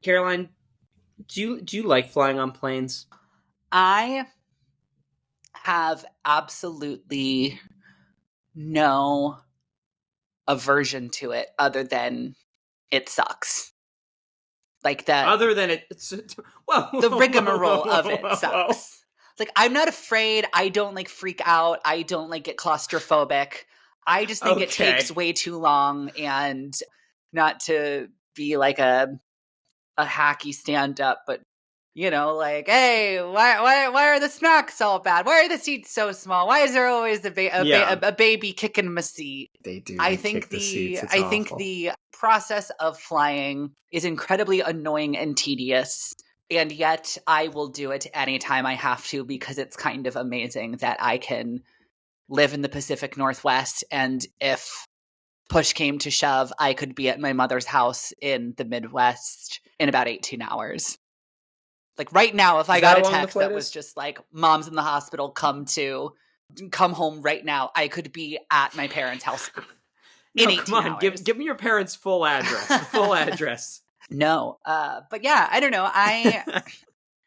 Caroline, do you like flying on planes? I have absolutely no aversion to it other than it sucks. Like that. Other than the rigmarole of it sucks. Like, I'm not afraid. I don't like freak out. I don't like get claustrophobic. I just think it takes way too long, and not to be like a hacky stand up, but like, hey, why are the snacks all bad? Why are the seats so small? Why is there always a baby kicking my seat? They do. I think the process of flying is incredibly annoying and tedious, and yet I will do it anytime I have to because it's kind of amazing that I can live in the Pacific Northwest, and if push came to shove, I could be at my mother's house in the Midwest in about 18 hours. Like right now, if I got a text that was just like, mom's in the hospital, come home right now, I could be at my parents' house in 18 hours. Give me your parents' full address. No. But yeah, I don't know. I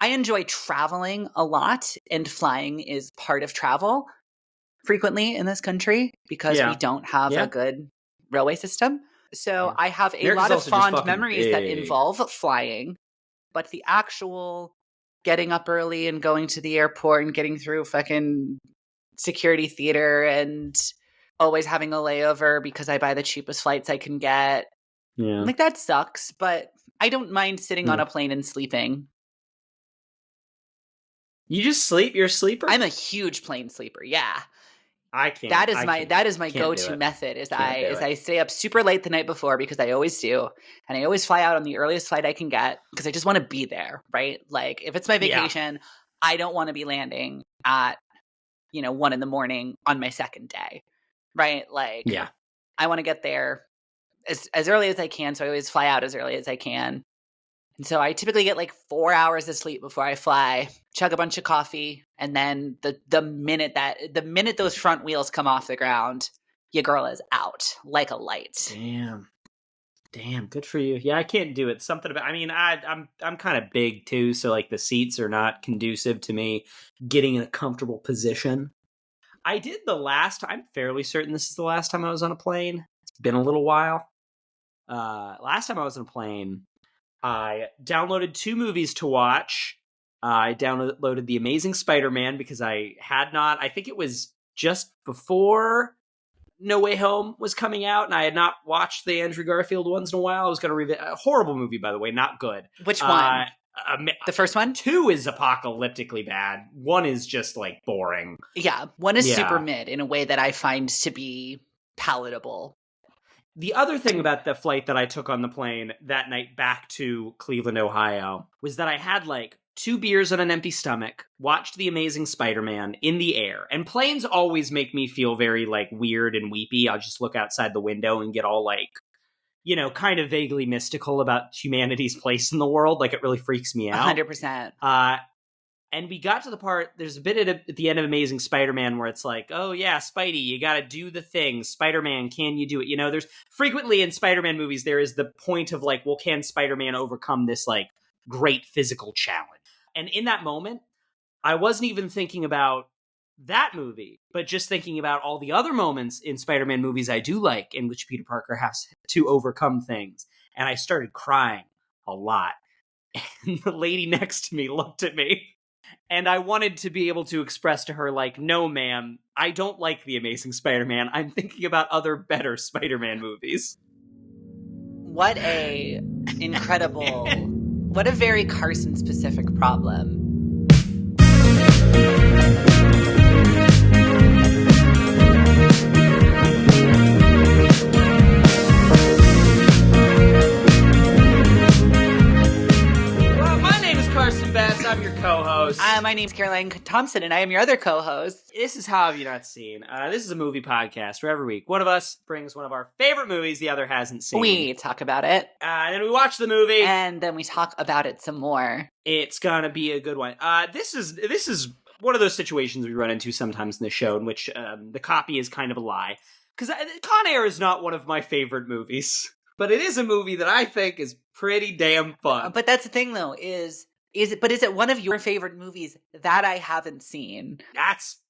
enjoy traveling a lot, and flying is part of travel frequently in this country because we don't have a good railway system. So I have a lot of fond memories that involve flying, but the actual getting up early and going to the airport and getting through fucking security theater and always having a layover because I buy the cheapest flights I can get. Yeah. Like, that sucks, but I don't mind sitting on a plane and sleeping. You just sleep? You're a sleeper? I'm a huge plane sleeper, yeah. I can't. That is my go-to method. I stay up super late the night before, because I always do, and I always fly out on the earliest flight I can get because I just want to be there, right? Like, if it's my vacation, I don't want to be landing at 1 a.m. on my second day, right? Like, I want to get there as early as I can, so I always fly out as early as I can. And so I typically get like 4 hours of sleep before I fly, chug a bunch of coffee, and then the minute those front wheels come off the ground, your girl is out like a light. Damn, good for you. Yeah, I can't do it. Something about, I mean, I'm kind of big too, so like the seats are not conducive to me getting in a comfortable position. I did the last time, I'm fairly certain this is the last time I was on a plane. It's been a little while. Last time I was on a plane, I downloaded 2 movies to watch. I downloaded The Amazing Spider-Man because I think it was just before No Way Home was coming out, and I had not watched the Andrew Garfield ones in a while. I was going to revisit a horrible movie, by the way, not good. Which one? The first one? 2 is apocalyptically bad. 1 is just like boring. Yeah, 1 is super mid in a way that I find to be palatable. The other thing about the flight that I took on the plane that night back to Cleveland, Ohio, was that I had like 2 beers on an empty stomach, watched The Amazing Spider-Man in the air. And planes always make me feel very like weird and weepy. I'll just look outside the window and get all like, kind of vaguely mystical about humanity's place in the world. Like, it really freaks me out. 100%. And we got to the part, there's a bit at the end of Amazing Spider-Man where it's like, oh yeah, Spidey, you gotta do the thing. Spider-Man, can you do it? There's frequently in Spider-Man movies, there is the point of like, well, can Spider-Man overcome this like great physical challenge? And in that moment, I wasn't even thinking about that movie, but just thinking about all the other moments in Spider-Man movies I do like, in which Peter Parker has to overcome things. And I started crying a lot. And the lady next to me looked at me. And I wanted to be able to express to her, like, no, ma'am, I don't like The Amazing Spider-Man. I'm thinking about other better Spider-Man movies. What a incredible, what a very Carson-specific problem. I'm your co-host. My name's Caroline Thompson, and I am your other co-host. This is How Have You Not Seen? This is a movie podcast where every week one of us brings one of our favorite movies the other hasn't seen. We talk about it. And then we watch the movie. And then we talk about it some more. It's gonna be a good one. This is one of those situations we run into sometimes in the show in which the copy is kind of a lie. Because Con Air is not one of my favorite movies. but it is a movie that I think is pretty damn fun. But that's the thing, though, is it one of your favorite movies that I haven't seen? That's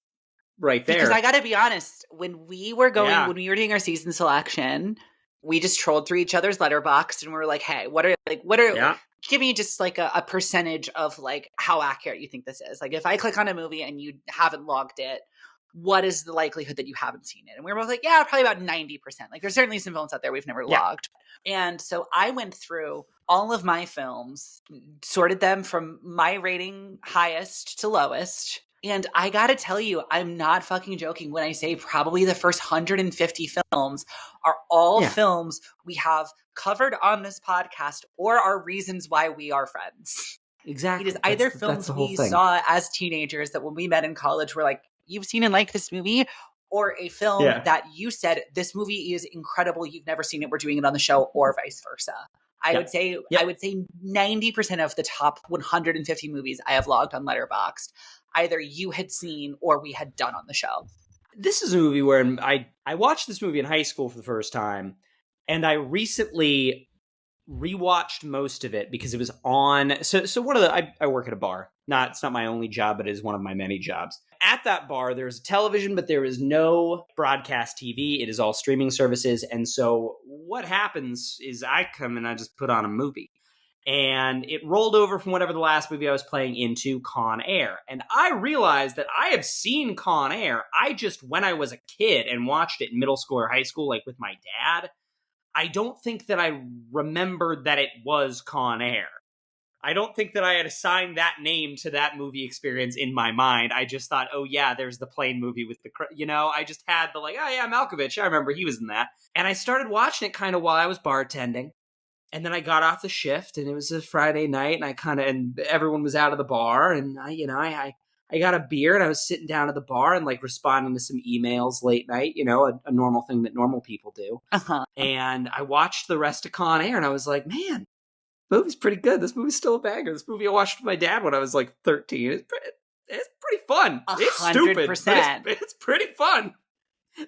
right there. Because I got to be honest, when we were doing our season selection, we just trolled through each other's Letterboxd and we were like, hey, give me just like a percentage of like how accurate you think this is. Like if I click on a movie and you haven't logged it, what is the likelihood that you haven't seen it? And we were both like, yeah, probably about 90%. Like there's certainly some films out there we've never logged. And so I went through all of my films, sorted them from my rating highest to lowest. And I gotta tell you, I'm not fucking joking when I say probably the first 150 films are all films we have covered on this podcast or are reasons why we are friends. Exactly. It is either films we saw as teenagers that when we met in college were like, you've seen and liked this movie, or a film that you said, this movie is incredible, you've never seen it, we're doing it on the show, or vice versa. I would say 90% of the top 150 movies I have logged on Letterboxd, either you had seen or we had done on the show. This is a movie where I watched this movie in high school for the first time, and I recently rewatched most of it because it was on. So one of I work at a bar. It's not my only job, but it is one of my many jobs. At that bar, there's a television, but there is no broadcast TV. It is all streaming services. And so what happens is I come and I just put on a movie. And it rolled over from whatever the last movie I was playing into Con Air. And I realized that I have seen Con Air. I just, when I was a kid and watched it in middle school or high school, like with my dad, I don't think that I remembered that it was Con Air. I don't think that I had assigned that name to that movie experience in my mind. I just thought, oh yeah, there's the plane movie with the, I just had the like, oh yeah, Malkovich. I remember he was in that. And I started watching it kind of while I was bartending. And then I got off the shift and it was a Friday night and everyone was out of the bar and I got a beer and I was sitting down at the bar and like responding to some emails late night, a normal thing that normal people do. Uh-huh. And I watched the rest of Con Air and I was like, man, the movie's pretty good. This movie's still a banger. This movie I watched with my dad when I was like 13. It's pretty fun. 100%. It's stupid, but it's pretty fun.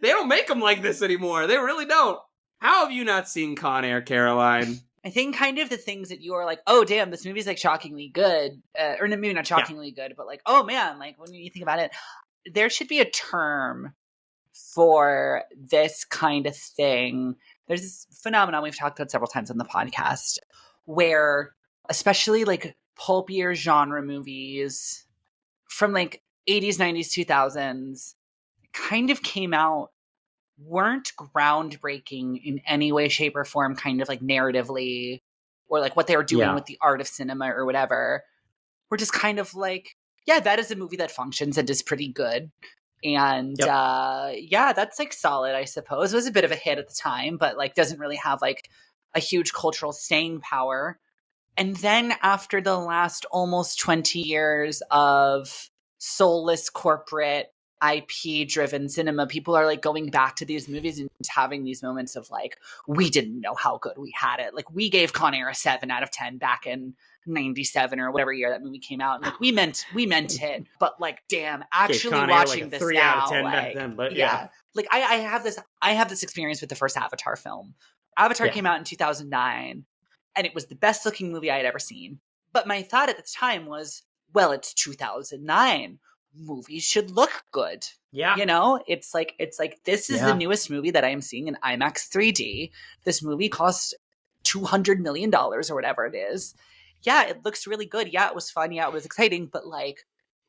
They don't make them like this anymore. They really don't. How have you not seen Con Air, Caroline? I think kind of the things that you are like, oh, damn, this movie's like shockingly good. Or maybe not shockingly good, but like, oh man, like when you think about it, there should be a term for this kind of thing. There's this phenomenon we've talked about several times on the podcast where especially like pulpier genre movies from like 80s, 90s, 2000s kind of came out, weren't groundbreaking in any way, shape, or form, kind of like narratively, or like what they were doing with the art of cinema or whatever. We're just kind of like, yeah, that is a movie that functions and is pretty good. And that's like solid, I suppose. It was a bit of a hit at the time, but like doesn't really have like a huge cultural staying power. And then after the last almost 20 years of soulless corporate IP-driven cinema, people are like going back to these movies and having these moments of like, we didn't know how good we had it. Like we gave Con Air a 7 out of 10 back in 97 or whatever year that movie came out. And like we meant it, but like, damn, actually watching like this 3 now, out of 10 like, back then, but yeah. Like I have this experience with the first Avatar film. Avatar came out in 2009 and it was the best looking movie I had ever seen. But my thought at the time was, well, it's 2009. Movies should look good. Yeah. It's like this is the newest movie that I am seeing in IMAX 3D. This movie cost $200 million or whatever it is. Yeah, it looks really good. Yeah, it was fun. Yeah, it was exciting. But like,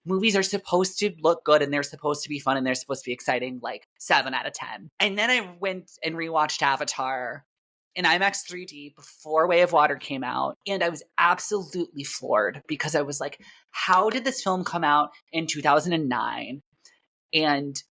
movies are supposed to look good and they're supposed to be fun and they're supposed to be exciting, like 7 out of 10. And then I went and rewatched Avatar in IMAX 3D before Way of Water came out. And I was absolutely floored because I was like, how did this film come out in 2009? And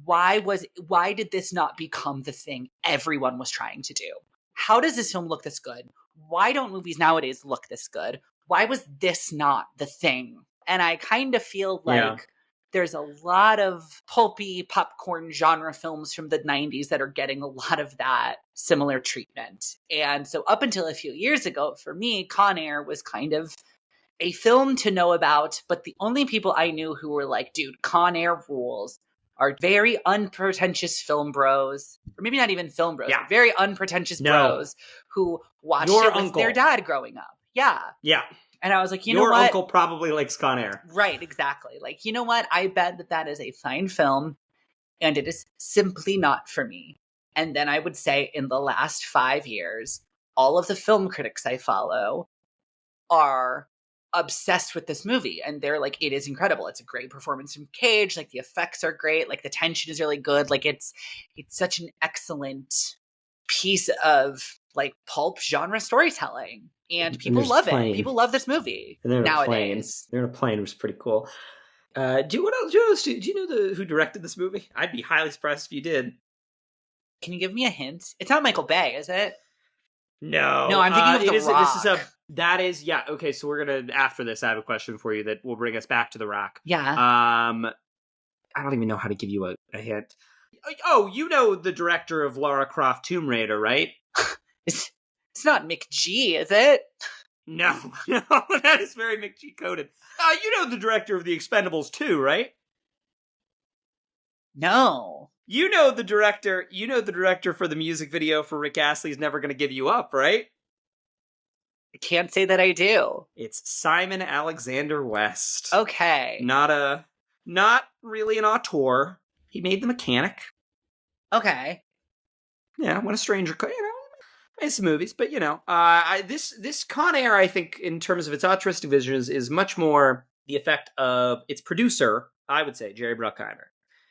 why did this not become the thing everyone was trying to do? How does this film look this good? Why don't movies nowadays look this good? Why was this not the thing? And I kind of feel like there's a lot of pulpy popcorn genre films from the 90s that are getting a lot of that similar treatment. And so up until a few years ago, for me, Con Air was kind of a film to know about, but the only people I knew who were like, dude, Con Air rules are very unpretentious film bros, or maybe not even film bros, very unpretentious bros who watched it with their dad growing up. Yeah. Yeah. And I was like, you know what? Your uncle probably likes Con Air. Right, exactly. Like, you know what? I bet that is a fine film, and it is simply not for me. And then I would say in the last 5 years, all of the film critics I follow are obsessed with this movie. And they're like, it is incredible. It's a great performance from Cage. Like, the effects are great. Like, the tension is really good. Like, it's such an excellent piece of, like, pulp genre storytelling. And people love it. People love this movie nowadays. They're in a plane, which is pretty cool. Do you know who directed this movie? I'd be highly surprised if you did. Can you give me a hint? It's not Michael Bay, is it? No. No, I'm thinking of The Rock. Okay, so we're gonna, after this, I have a question for you that will bring us back to The Rock. Yeah. I don't even know how to give you a hint. Oh, you know the director of Lara Croft Tomb Raider, right? It's not McG, is it? No, that is very McG coded. You know the director of The Expendables 2, right? No. You know the director for the music video for Rick Astley's Never Gonna Give You Up, right? I can't say that I do. It's Simon Alexander West. Okay. Not really an auteur. He made The Mechanic. Okay. Yeah, When a Stranger made some movies, but this Con Air, I think, in terms of its altruistic vision, is much more the effect of its producer, I would say, Jerry Bruckheimer.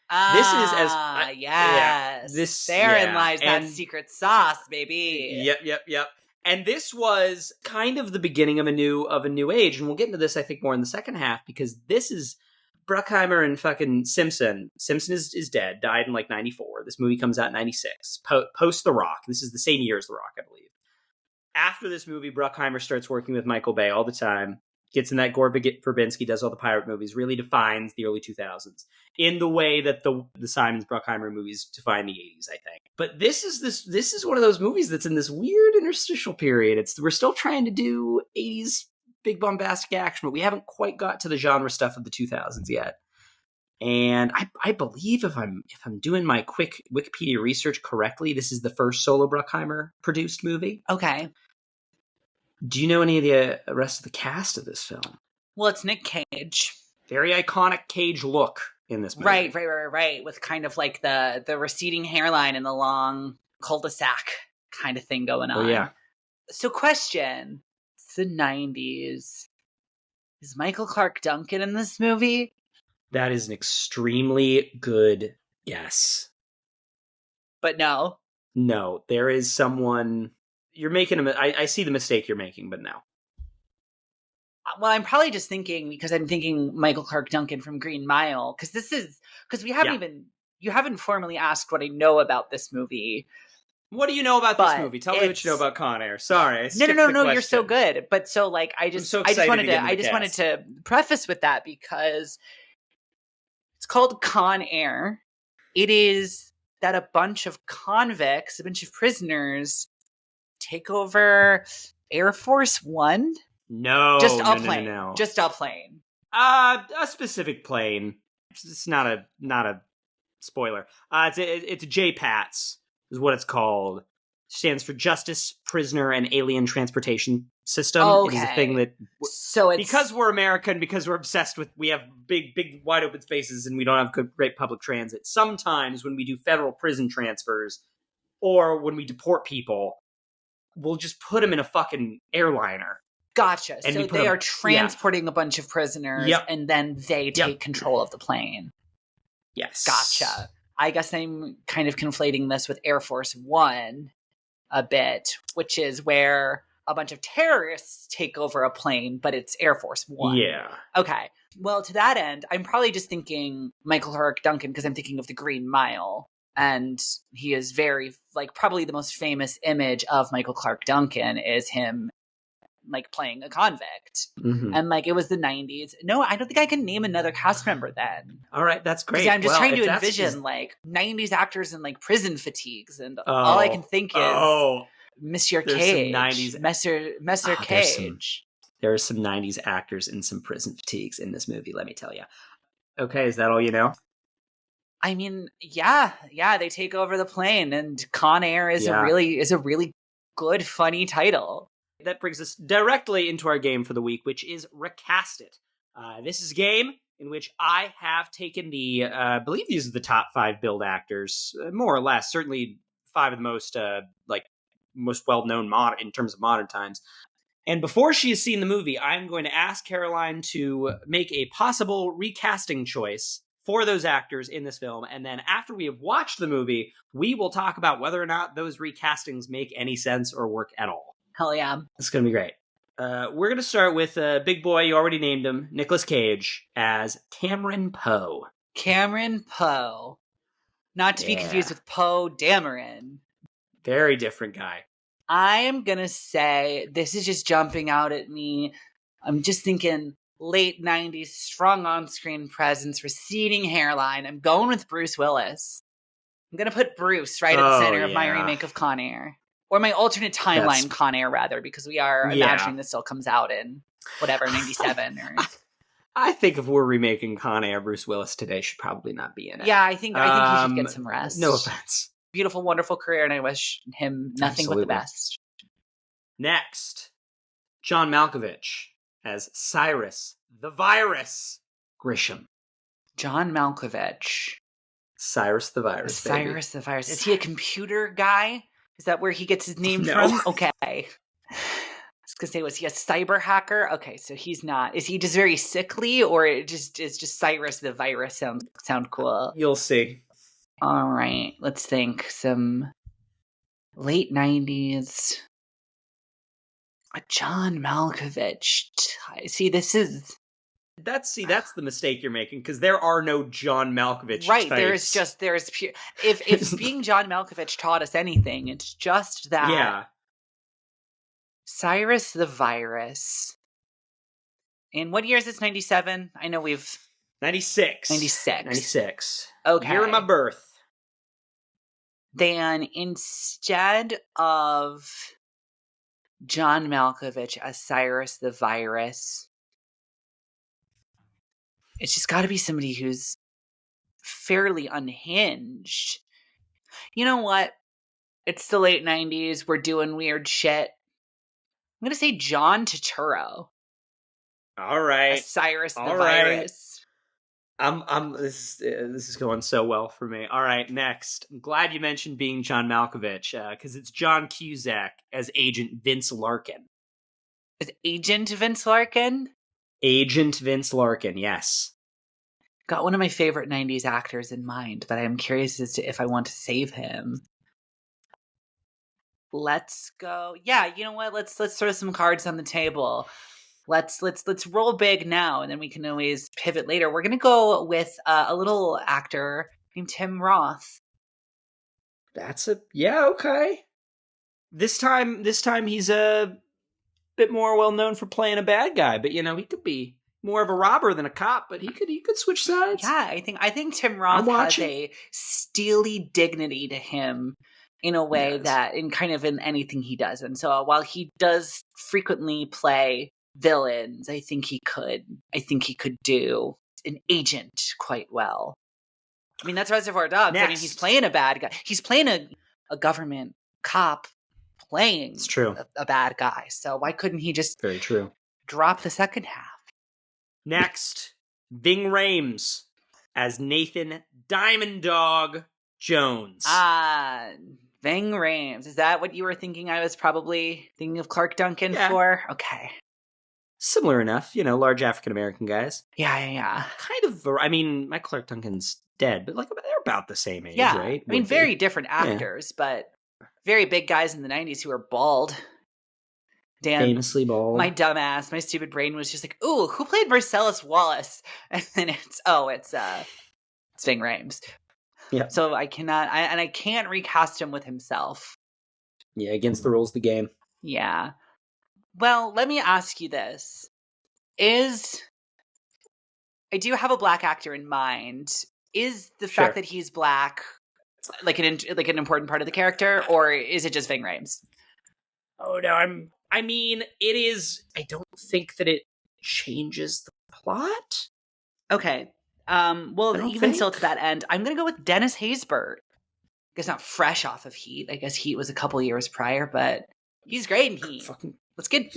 Therein lies that secret sauce, baby. Yep. And this was kind of the beginning of a new age, and we'll get into this, I think, more in the second half, because this is Bruckheimer and fucking Simpson. Simpson is dead, died in like 94. This movie comes out in 96, post The Rock. This is the same year as The Rock, I believe. After this movie, Bruckheimer starts working with Michael Bay all the time, gets in that Gore Verbinski, does all the pirate movies, really defines the early 2000s in the way that the Simons Bruckheimer movies define the 80s, I think. But this is one of those movies that's in this weird interstitial period. We're still trying to do 80s big bombastic action, but we haven't quite got to the genre stuff of the 2000s yet. And I believe if I'm doing my quick Wikipedia research correctly, this is the first solo Bruckheimer produced movie. Okay. Do you know any of the rest of the cast of this film? Well, it's Nick Cage. Very iconic Cage look in this movie. Right. With kind of like the receding hairline and the long cul-de-sac kind of thing going on. Oh, yeah. So question, it's the 90s. Is Michael Clarke Duncan in this movie? That is an extremely good guess. But no. No, there is someone... You're making I see the mistake you're making, but no. Well, I'm probably just thinking, because I'm thinking Michael Clarke Duncan from Green Mile, because we haven't you haven't formally asked what I know about this movie. What do you know about this movie? Tell me what you know about Con Air. Sorry, No, you're so good. But so like I just wanted to preface with that because it's called Con Air. It is that a bunch of convicts, a bunch of prisoners, take over Air Force One. No, just a plane. No. Just a plane. A specific plane. It's not a spoiler. It's a JPATS is what it's called. Stands for Justice, Prisoner, and Alien Transportation System. Okay. It is a thing that because we're American, because we're obsessed with, we have big wide open spaces, and we don't have great public transit. Sometimes when we do federal prison transfers, or when we deport people, we'll just put them in a fucking airliner. Gotcha. And so they are transporting a bunch of prisoners, and then they take control of the plane. Yes. Gotcha. I guess I'm kind of conflating this with Air Force One a bit, which is where a bunch of terrorists take over a plane, but it's Air Force One. Yeah. Okay. Well, to that end, I'm probably just thinking Michael Clarke Duncan because I'm thinking of the Green Mile. And he is very, like, probably the most famous image of Michael Clarke Duncan is him, like, playing a convict. Mm-hmm. And, like, it was the 90s. No, I don't think I can name another cast member then. All right, that's great. I'm just trying to envision, like, 90s actors in, like, prison fatigues. And all I can think is Monsieur Cage. Messer Cage. There are some 90s actors in some prison fatigues in this movie, let me tell you. Okay, is that all you know? I mean, yeah, they take over the plane, and Con Air is a really good, funny title. That brings us directly into our game for the week, which is Recast It. This is a game in which I have taken I believe these are the top 5 Build actors, more or less, certainly 5 of the most well-known in terms of modern times. And before she has seen the movie, I'm going to ask Caroline to make a possible recasting choice for those actors in this film. And then after we have watched the movie, we will talk about whether or not those recastings make any sense or work at all. Hell yeah. It's going to be great. We're going to start with big boy, you already named him, Nicolas Cage, as Cameron Poe. Cameron Poe. Not to be confused with Poe Dameron. Very different guy. I am going to say, this is just jumping out at me. I'm just thinking late 90s, strong on-screen presence, receding hairline. I'm going with Bruce Willis. I'm going to put Bruce right at the center of my remake of Con Air. Or my alternate timeline Con Air, rather, because we are imagining this still comes out in, whatever, 97 or... I think if we're remaking Con Air, Bruce Willis today should probably not be in it. Yeah, I think he should get some rest. No offense. Beautiful, wonderful career, and I wish him nothing but the best. Next, John Malkovich as Cyrus the Virus Grisham. John Malkovich. Cyrus the Virus. Cyrus the Virus. Is he a computer guy? Is that where he gets his name from? Okay. I was going to say, was he a cyber hacker? Okay, so he's not. Is he just very sickly, or it's just Cyrus the Virus sound cool? You'll see. All right, let's think. Some late 90s. John Malkovich. See, that's the mistake you're making, because there are no John Malkovich right, types. There's pure... If being John Malkovich taught us anything, it's just that. Yeah. Cyrus the Virus. And what year is this? 97? I know we've... 96. 96. Okay. Year of my birth. Then instead of John Malkovich as Cyrus the Virus, it's just got to be somebody who's fairly unhinged. You know what? It's the late 90s. We're doing weird shit. I'm going to say John Turturro. All right. As Cyrus the Virus. This is going so well for me. All right, next. I'm glad you mentioned being John Malkovich, because it's John Cusack as Agent Vince Larkin. Is Agent Vince Larkin? Agent Vince Larkin, yes. Got one of my favorite 90s actors in mind, but I'm curious as to if I want to save him. Let's go. Yeah, you know what? Let's throw some cards on the table. Let's roll big now, and then we can always pivot later. We're gonna go with a little actor named Tim Roth. Okay. This time he's a bit more well known for playing a bad guy, but he could be more of a robber than a cop, but he could switch sides. Yeah, I think Tim Roth has a steely dignity to him in a way that in anything he does. And so while he does frequently play villains, I think he could do an agent quite well. I mean, that's Reservoir Dogs. Next. I mean, he's playing a bad guy. He's playing a government cop playing it's true. A bad guy. So why couldn't he just very true drop the second half? Next, Ving Rhames as Nathan Diamond Dog Jones. Ving Rhames. Is that what you were thinking? I was probably thinking of Clark Duncan for? Okay. Similar enough, large African-American guys. Yeah. Kind of, I mean, my Clark Duncan's dead, but they're about the same age, right? I mean, very different actors, but very big guys in the 90s who were bald. Dan, famously bald. My dumbass, my stupid brain was just like, ooh, who played Marcellus Wallace? And then it's Ving Rhames. Yeah. So I can't recast him with himself. Yeah, against the rules of the game. Yeah. Well, let me ask you this. I do have a black actor in mind. Is the fact that he's black like an important part of the character, or is it just Ving Rhames? Oh no, I mean, it is. I don't think that it changes the plot. Okay. Well, even still to that end, I'm going to go with Dennis Haysbert. I guess not fresh off of Heat. I guess Heat was a couple years prior, but He's great in Heat. Let's get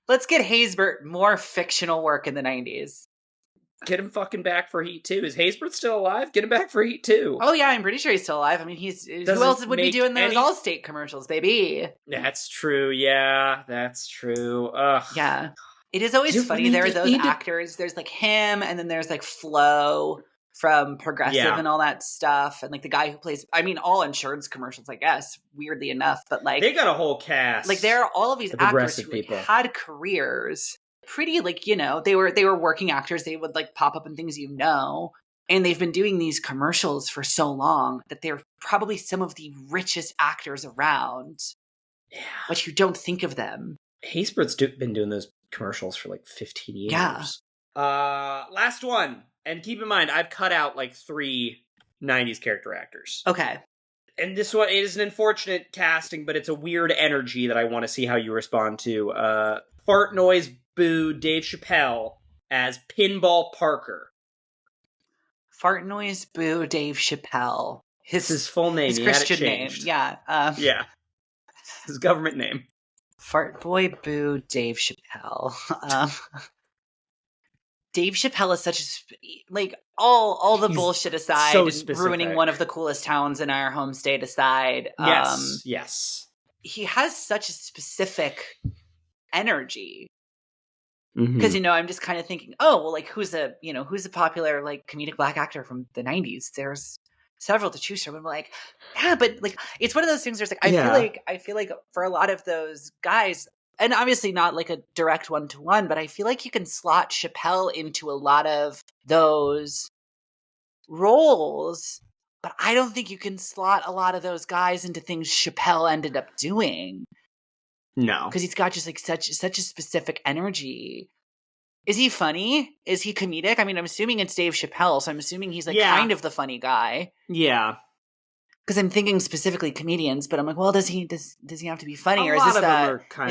Haysbert more fictional work in the 90s. Get him fucking back for Heat 2. Is Haysbert still alive? Get him back for Heat 2. Oh, yeah, I'm pretty sure he's still alive. I mean, who else would be doing those Allstate commercials, baby? That's true, yeah. That's true. Ugh. Yeah. It is always funny. There are those actors. There's, like, him, and then there's, like, Flo from Progressive and all that stuff. And, like, the guy who plays... I mean, all insurance commercials, I guess, weirdly enough. But, like... They got a whole cast. Like, there are all of these actors who like, had careers... pretty, like, you know, they were working actors. They would, like, pop up in things, you know, and they've been doing these commercials for so long that they're probably some of the richest actors around. Yeah. But you don't think of them. Haysbert's been doing those commercials for, like, 15 years. Yeah. Last one. And keep in mind, I've cut out, like, 3 90s character actors. Okay. And this one is an unfortunate casting, but it's a weird energy that I want to see how you respond to. Fart Noise Boo Dave Chappelle as Pinball Parker. Fart Noise Boo Dave Chappelle. His full name. His Christian name. Yeah. Yeah. His government name. Fart Boy Boo Dave Chappelle. Dave Chappelle is such a... Like, all the bullshit aside, so and ruining one of the coolest towns in our home state aside. Yes. He has such a specific energy. Because, you know, I'm just kind of thinking, oh, well, like, who's a popular, like, comedic black actor from the 90s? There's several to choose from. I'm like, yeah, but, like, it's one of those things where it's like, I feel like for a lot of those guys, and obviously not, like, a direct one-to-one, but I feel like you can slot Chappelle into a lot of those roles, but I don't think you can slot a lot of those guys into things Chappelle ended up doing. No. Because he's got just, like, such a specific energy. Is he funny? Is he comedic? I mean, I'm assuming it's Dave Chappelle, so I'm assuming he's, like, kind of the funny guy. Yeah. Because I'm thinking specifically comedians, but I'm like, well, does he have to be funny? Or is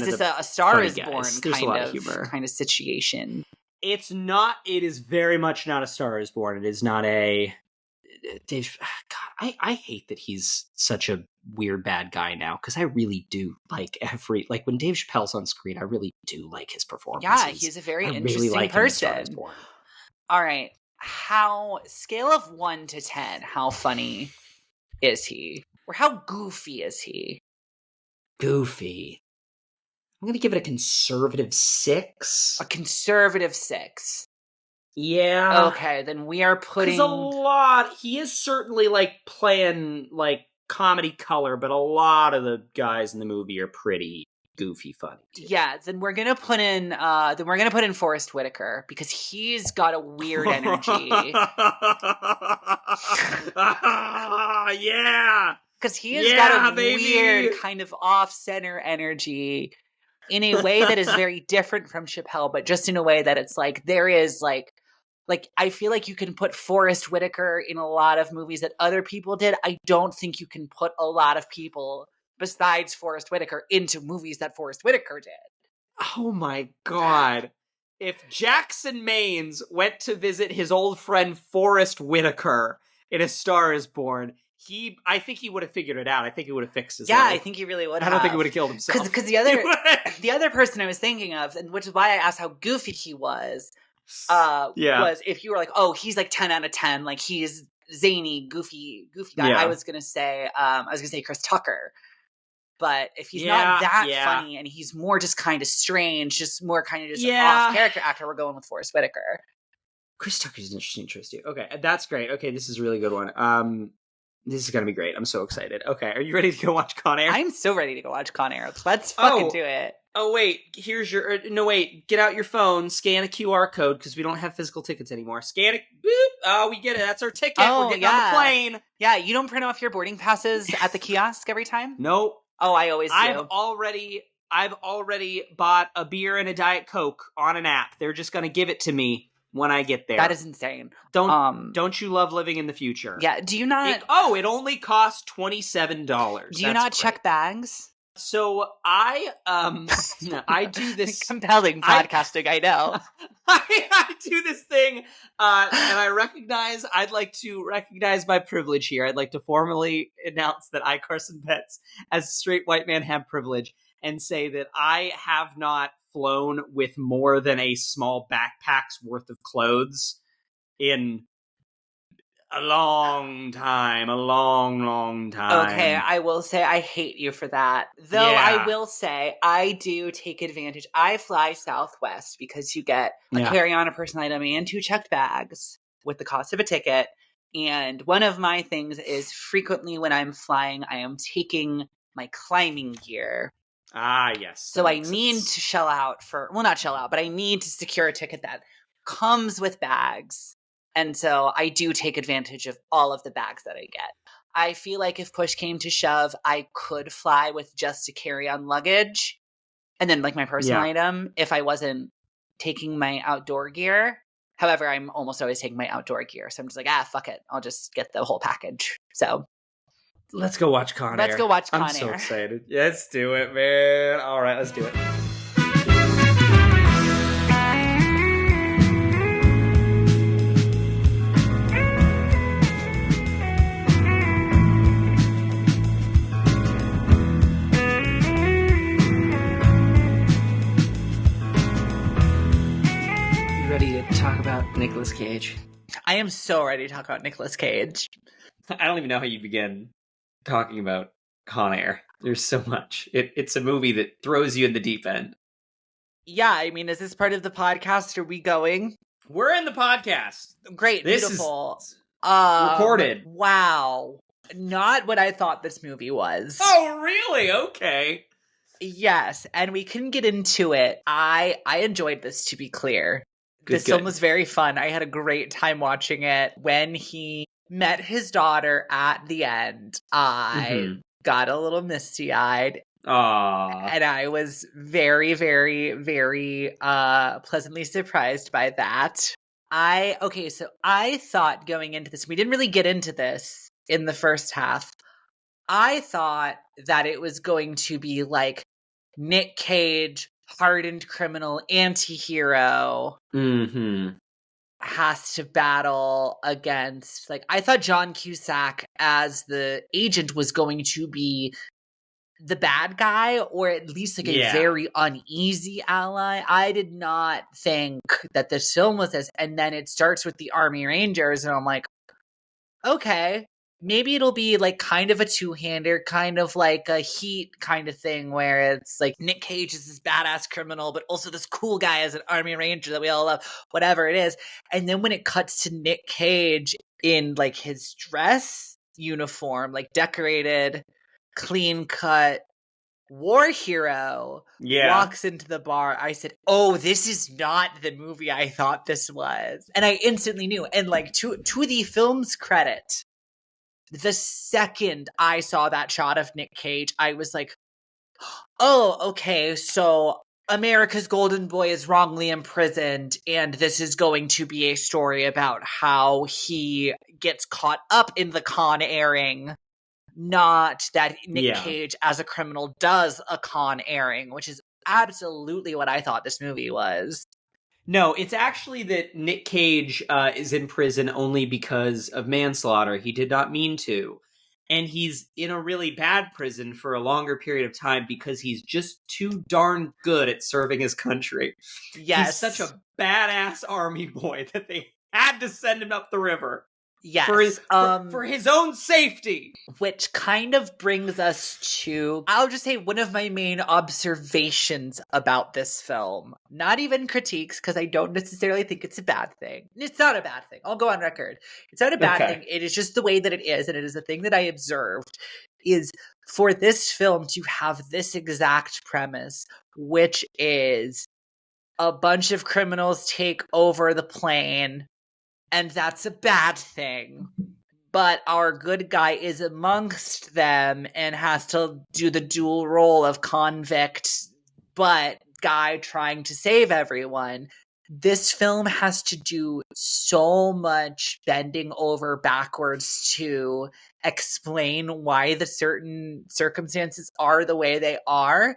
this a Star is Born kind of situation? It's not. It is very much not a Star is Born. It is not a... Dave, God, I hate that he's such a weird bad guy now, because I really do like when Dave Chappelle's on screen, I really do like his performances. Yeah, he's a very interesting person. All right, scale of 1 to 10, how funny is he? Or how goofy is he? Goofy. I'm going to give it a conservative 6. A conservative 6. Yeah. Okay, then we are putting... He is certainly, like, playing, like, comedy color, but a lot of the guys in the movie are pretty goofy funny, too. Yeah, then we're gonna put in Forrest Whitaker, because he's got a weird energy. Yeah! Because he has got a weird kind of off-center energy in a way that is very different from Chappelle, but just in a way that it's like, there is, like, I feel like you can put Forrest Whitaker in a lot of movies that other people did. I don't think you can put a lot of people besides Forrest Whitaker into movies that Forrest Whitaker did. Oh my God. If Jackson Maines went to visit his old friend Forrest Whitaker in A Star is Born, I think he would have figured it out. I think he would have fixed his life. I think he really would have. I don't think he would have killed himself. Because the other person I was thinking of, and which is why I asked how goofy he was if you were like, oh, he's like 10 out of 10, like he's zany, goofy guy. Yeah. I was gonna say Chris Tucker. But if he's not that funny and he's more just kind of strange, just more kind of just off character actor, we're going with Forrest Whitaker. Chris Tucker's an interesting choice too. Okay, that's great. Okay, this is a really good one. This is going to be great. I'm so excited. Okay, are you ready to go watch Con Air? I'm so ready to go watch Con Air. Let's fucking do it. Oh, wait. Here's your... no, wait. Get out your phone. Scan a QR code, because we don't have physical tickets anymore. Scan it. Boop. Oh, we get it. That's our ticket. We're getting on the plane. Yeah, you don't print off your boarding passes at the kiosk every time? Nope. Oh, I always do. I've already bought a beer and a Diet Coke on an app. They're just going to give it to me when I get there. That is insane. Don't you love living in the future? Yeah. Do you not? It only costs $27. Do you not check bags? So I do this compelling podcasting. I know. I do this thing, and I'd like to recognize my privilege here. I'd like to formally announce that I, Carson Betts, as a straight white man, have privilege, and say that I have not flown with more than a small backpack's worth of clothes in a long time. Okay, I will say I hate you for that. Though I will say I do take advantage. I fly Southwest because you get a carry-on, a personal item, and 2 checked bags with the cost of a ticket. And one of my things is frequently when I'm flying, I am taking my climbing gear. Ah, yes. So I need to shell out not shell out, but I need to secure a ticket that comes with bags. And so I do take advantage of all of the bags that I get. I feel like if push came to shove, I could fly with just a carry-on luggage and then like my personal item if I wasn't taking my outdoor gear. However, I'm almost always taking my outdoor gear. So I'm just like, fuck it. I'll just get the whole package. So let's go watch Con Air. I'm so excited. Let's do it, man. All right, let's do it. Nicolas Cage. I am so ready to talk about Nicolas Cage. I don't even know how you begin talking about Con Air. There's so much. It's a movie that throws you in the deep end. Yeah, I mean, is this part of the podcast? Are we going? We're in the podcast. Great, this beautiful. Is recorded. Wow. Not what I thought this movie was. Oh, really? Okay. Yes, and we can get into it. I enjoyed this, to be clear. This film was very fun. I had a great time watching it. When he met his daughter at the end, I got a little misty-eyed. Aww. And I was very, very, very pleasantly surprised by that. So I thought going into this, we didn't really get into this in the first half. I thought that it was going to be like Nick Cage, hardened criminal anti-hero, has to battle against, like, I thought John Cusack as the agent was going to be the bad guy, or at least like a very uneasy ally. I did not think that this film was this. And then it starts with the Army Rangers, and I'm like, okay, maybe it'll be like kind of a two-hander, kind of like a Heat kind of thing, where it's like Nick Cage is this badass criminal, but also this cool guy as an Army Ranger that we all love, whatever it is. And then when it cuts to Nick Cage in like his dress uniform, like decorated, clean-cut war hero, walks into the bar, I said, oh, this is not the movie I thought this was. And I instantly knew. And like to the film's credit, the second I saw that shot of Nick Cage, I was like, oh, okay, so America's Golden Boy is wrongly imprisoned, and this is going to be a story about how he gets caught up in the con airing, not that Nick Cage as a criminal does a con airing, which is absolutely what I thought this movie was. No, it's actually that Nick Cage is in prison only because of manslaughter. He did not mean to. And he's in a really bad prison for a longer period of time because he's just too darn good at serving his country. Yes. He's such a badass army boy that they had to send him up the river. Yes. For his own safety. Which kind of brings us to, I'll just say, one of my main observations about this film. Not even critiques, because I don't necessarily think it's a bad thing. It's not a bad thing. I'll go on record. It's not a bad thing. It is just the way that it is, and it is a thing that I observed, is for this film to have this exact premise, which is a bunch of criminals take over the plane, and that's a bad thing. But our good guy is amongst them and has to do the dual role of convict, but guy trying to save everyone. this film has to do so much bending over backwards to explain why the certain circumstances are the way they are.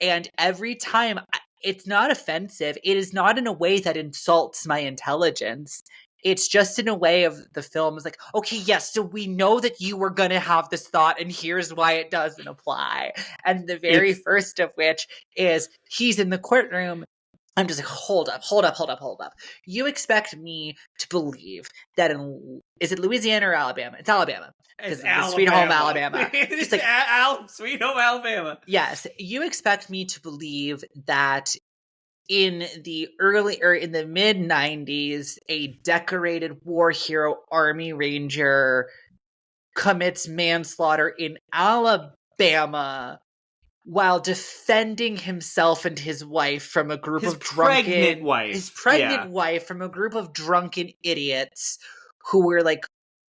And every time, it's not offensive. It is not in a way that insults my intelligence. It's just in a way of the film is like, okay, yes, so we know that you were going to have this thought, and here's why it doesn't apply. And the very first of which is he's in the courtroom. I'm just like, hold up. You expect me to believe that is it Louisiana or Alabama? It's Alabama. It's Alabama. Sweet home Alabama. It's like, Sweet home Alabama. Yes. You expect me to believe that in the mid 90s, a decorated war hero Army Ranger commits manslaughter in Alabama while defending himself and his wife from a group of pregnant wife from a group of drunken idiots who were like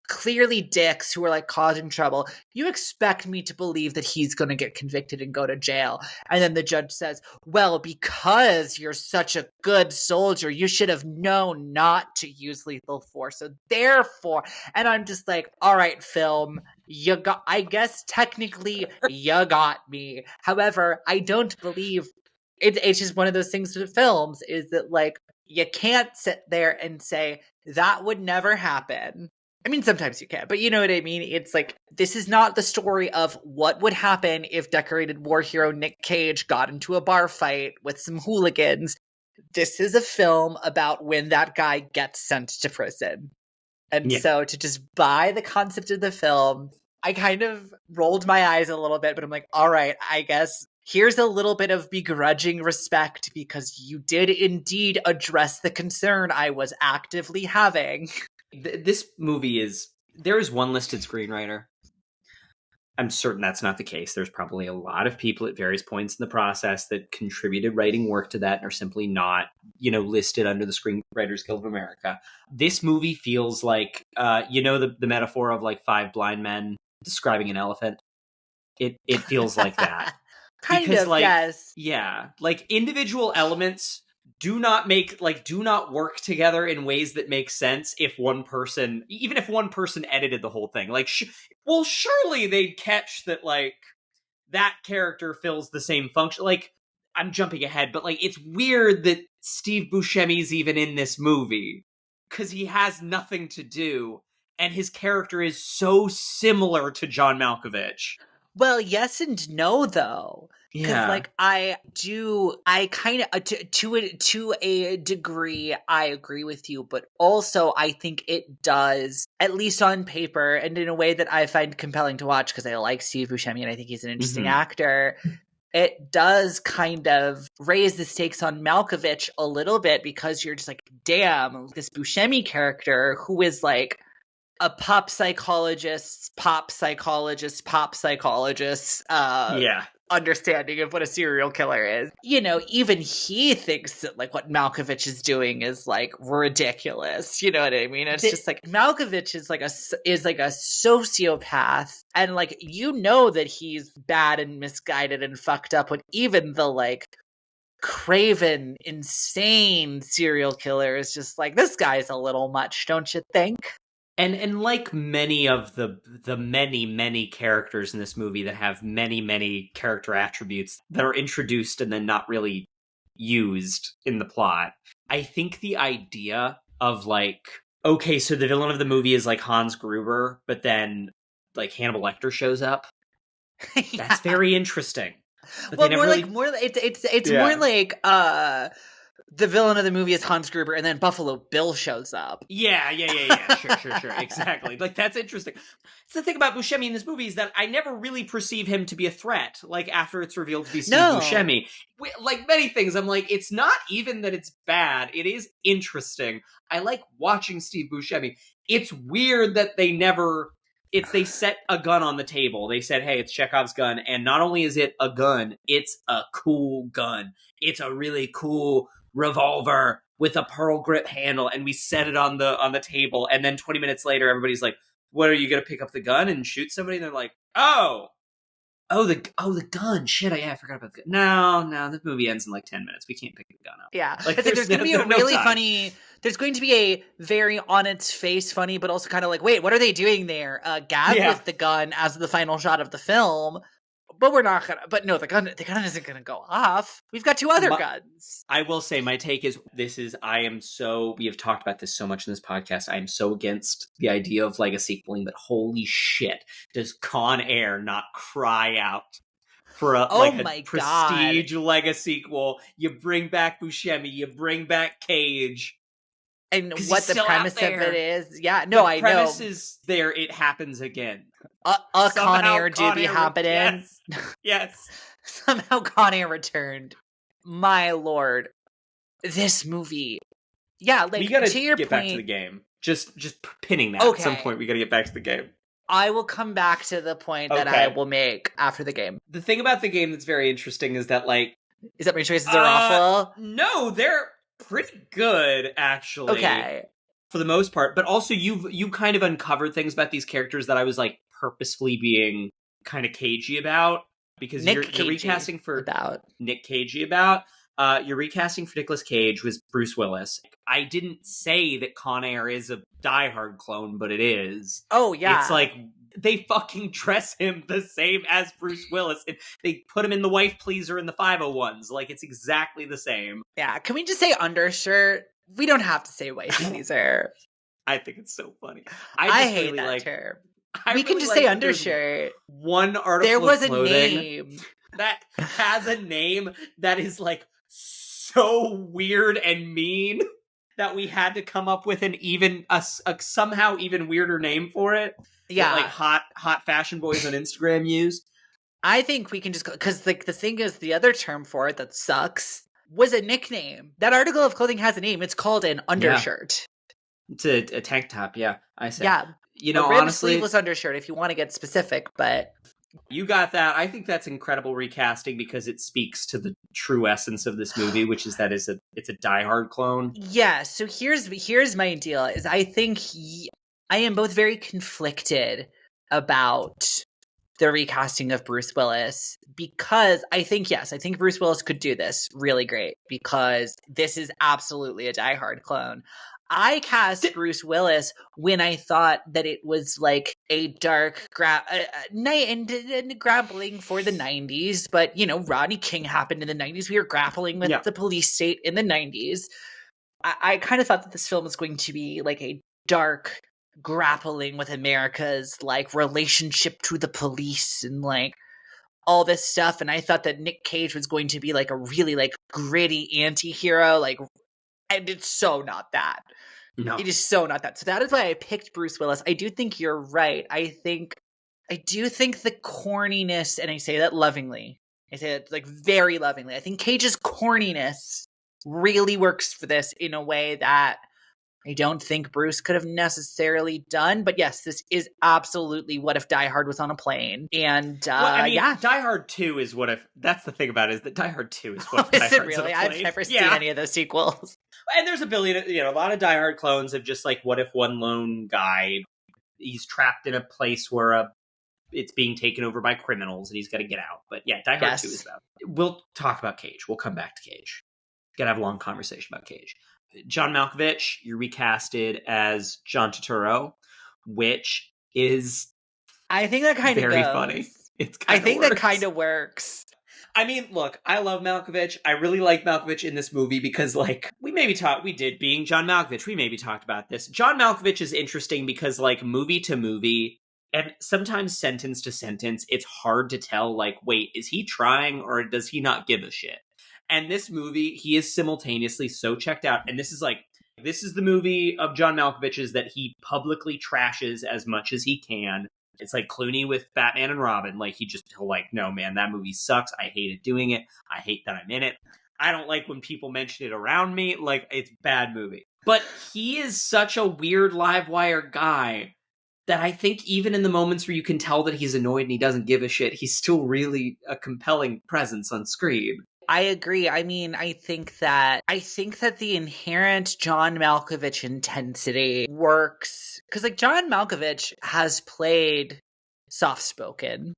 clearly dicks who were like causing trouble. You expect me to believe that he's going to get convicted and go to jail. And then the judge says, well, because you're such a good soldier, you should have known not to use lethal force. So therefore, and I'm just like, all right, film, I guess technically you got me. However, I don't believe it's just one of those things with films is that like, you can't sit there and say that would never happen. I mean, sometimes you can, but you know what I mean? It's like, this is not the story of what would happen if decorated war hero Nick Cage got into a bar fight with some hooligans. This is a film about when that guy gets sent to prison. And so to just buy the concept of the film, I kind of rolled my eyes a little bit, but I'm like, all right, I guess here's a little bit of begrudging respect because you did indeed address the concern I was actively having. This movie there is one listed screenwriter. I'm certain that's not the case. There's probably a lot of people at various points in the process that contributed writing work to that and are simply not, listed under the Screenwriters Guild of America. This movie feels like, the metaphor of like five blind men describing an elephant. It feels like that. Kind of, yes. Yeah, like individual elements do not work together in ways that make sense even if one person edited the whole thing. Like, surely they'd catch that, like, that character fills the same function. Like, I'm jumping ahead, but, like, it's weird that Steve Buscemi's even in this movie, because he has nothing to do, and his character is so similar to John Malkovich. Well, yes and no, though. Because, like, I kind of, to a degree, I agree with you, but also I think it does, at least on paper, and in a way that I find compelling to watch, because I like Steve Buscemi and I think he's an interesting actor, it does kind of raise the stakes on Malkovich a little bit, because you're just like, damn, this Buscemi character, who is, like, a pop psychologist, understanding of what a serial killer is. Even he thinks that, like, what Malkovich is doing is, like, ridiculous. You know what I mean? It's just like Malkovich is like a sociopath, and like, that he's bad and misguided and fucked up when even the, like, craven, insane serial killer is just like, this guy's a little much, don't you think? And like many of the many characters in this movie that have many character attributes that are introduced and then not really used in the plot, I think the idea of, like, okay, so the villain of the movie is like Hans Gruber, but then, like, Hannibal Lecter shows up. Yeah. That's very interesting. But well, more like the villain of the movie is Hans Gruber, and then Buffalo Bill shows up. Yeah. Sure. Exactly. Like, that's interesting. So the thing about Buscemi in this movie is that I never really perceive him to be a threat, like, after it's revealed to be Steve Buscemi. Like many things, I'm like, it's not even that it's bad. It is interesting. I like watching Steve Buscemi. It's weird that they set a gun on the table. They said, hey, it's Chekhov's gun. And not only is it a gun, it's a cool gun. It's a really cool revolver with a pearl grip handle, and we set it on the table, and then 20 minutes later everybody's like, what, are you gonna pick up the gun and shoot somebody? And they're like, oh, Oh, the gun. Shit, I forgot about the gun. No, this movie ends in like 10 minutes. We can't pick the gun up. Yeah. Like, there's going to be a really funny, there's going to be a very on its face funny, but also kind of like, wait, what are they doing there? Gag with the gun as the final shot of the film. But we're not going to, but no, the gun isn't going to go off. We've got two other guns. I will say my take is, we have talked about this so much in this podcast. I am so against the idea of legacy sequeling, but holy shit, does Con Air not cry out for a prestige legacy sequel? You bring back Buscemi, you bring back Cage. And what the premise of it is. Yeah, no, I know. The premise is there, it happens again. A Con Air doobie happening. Yes. Somehow Con Air returned. My lord. This movie. Yeah, like, we gotta to your get point, back to the game. Just pinning that at some point. We gotta get back to the game. I will come back to the point that I will make after the game. The thing about the game that's very interesting is that, like... Is that my choices are awful? No, they're pretty good, actually. Okay. For the most part. But also, you kind of uncovered things about these characters that I was, like, purposefully being kind of cagey about. Because you're recasting for... Nick Cagey about. You're recasting for Nicolas Cage with Bruce Willis. I didn't say that Con Air is a Die Hard clone, but it is. Oh, yeah. It's like, they fucking dress him the same as Bruce Willis. And they put him in the wife pleaser in the 501s. Like, it's exactly the same. Yeah, can we just say undershirt? We don't have to say wife pleaser. I think it's so funny. I hate really that term. We can just say undershirt. One article there was of clothing a name that has a name that is, like, so weird and mean that we had to come up with an even a somehow even weirder name for it. Yeah, that, like, hot fashion boys on Instagram use. I think we can just, because, like, the thing is, the other term for it that sucks was a nickname. That article of clothing has a name. It's called an undershirt. Yeah. It's a tank top. Yeah, I say. Yeah, you know, a honestly, sleeveless undershirt if you want to get specific, but. You got that. I think that's incredible recasting because it speaks to the true essence of this movie, which is that it's a Die Hard clone. Yeah, so here's my deal, is I think I am both very conflicted about the recasting of Bruce Willis because I think Bruce Willis could do this really great because this is absolutely a Die Hard clone. I cast Bruce Willis when I thought that it was like a dark night and grappling for the 90s. But, you know, Rodney King happened in the 90s. We were grappling with the police state in the 90s. I kind of thought that this film was going to be like a dark grappling with America's like relationship to the police and like all this stuff. And I thought that Nick Cage was going to be like a really like gritty anti-hero, like. And it's so not that. No. It is so not that. So that is why I picked Bruce Willis. I do think you're right. I do think the corniness, and I say that lovingly. I say it like very lovingly. I think Cage's corniness really works for this in a way that I don't think Bruce could have necessarily done. But yes, this is absolutely what if Die Hard was on a plane. And Die Hard 2 is what if, that's the thing about it, is that Die Hard 2 is what if Die Hard's really? on a plane. I've never seen any of those sequels. And there's a lot of Die Hard clones of just like, what if one lone guy, he's trapped in a place where it's being taken over by criminals and he's got to get out. But yeah, Die Hard 2 is about. We'll talk about Cage. We'll come back to Cage. Gotta have a long conversation about Cage. John Malkovich, you're recasted as John Turturro, which is I think that kind of very funny. That kind of works. I mean, look, I love Malkovich. I really like Malkovich in this movie because, like, being John Malkovich, we maybe talked about this. John Malkovich is interesting because, like, movie to movie, and sometimes sentence to sentence, it's hard to tell, like, wait, is he trying or does he not give a shit? And this movie, he is simultaneously so checked out. And this is the movie of John Malkovich's that he publicly trashes as much as he can. It's like Clooney with Batman and Robin. Like, he'll like, no, man, that movie sucks. I hated doing it. I hate that I'm in it. I don't like when people mention it around me. Like, it's a bad movie. But he is such a weird live wire guy that I think even in the moments where you can tell that he's annoyed and he doesn't give a shit, he's still really a compelling presence on screen. I agree. I mean, I think that the inherent John Malkovich intensity works because, like, John Malkovich has played soft-spoken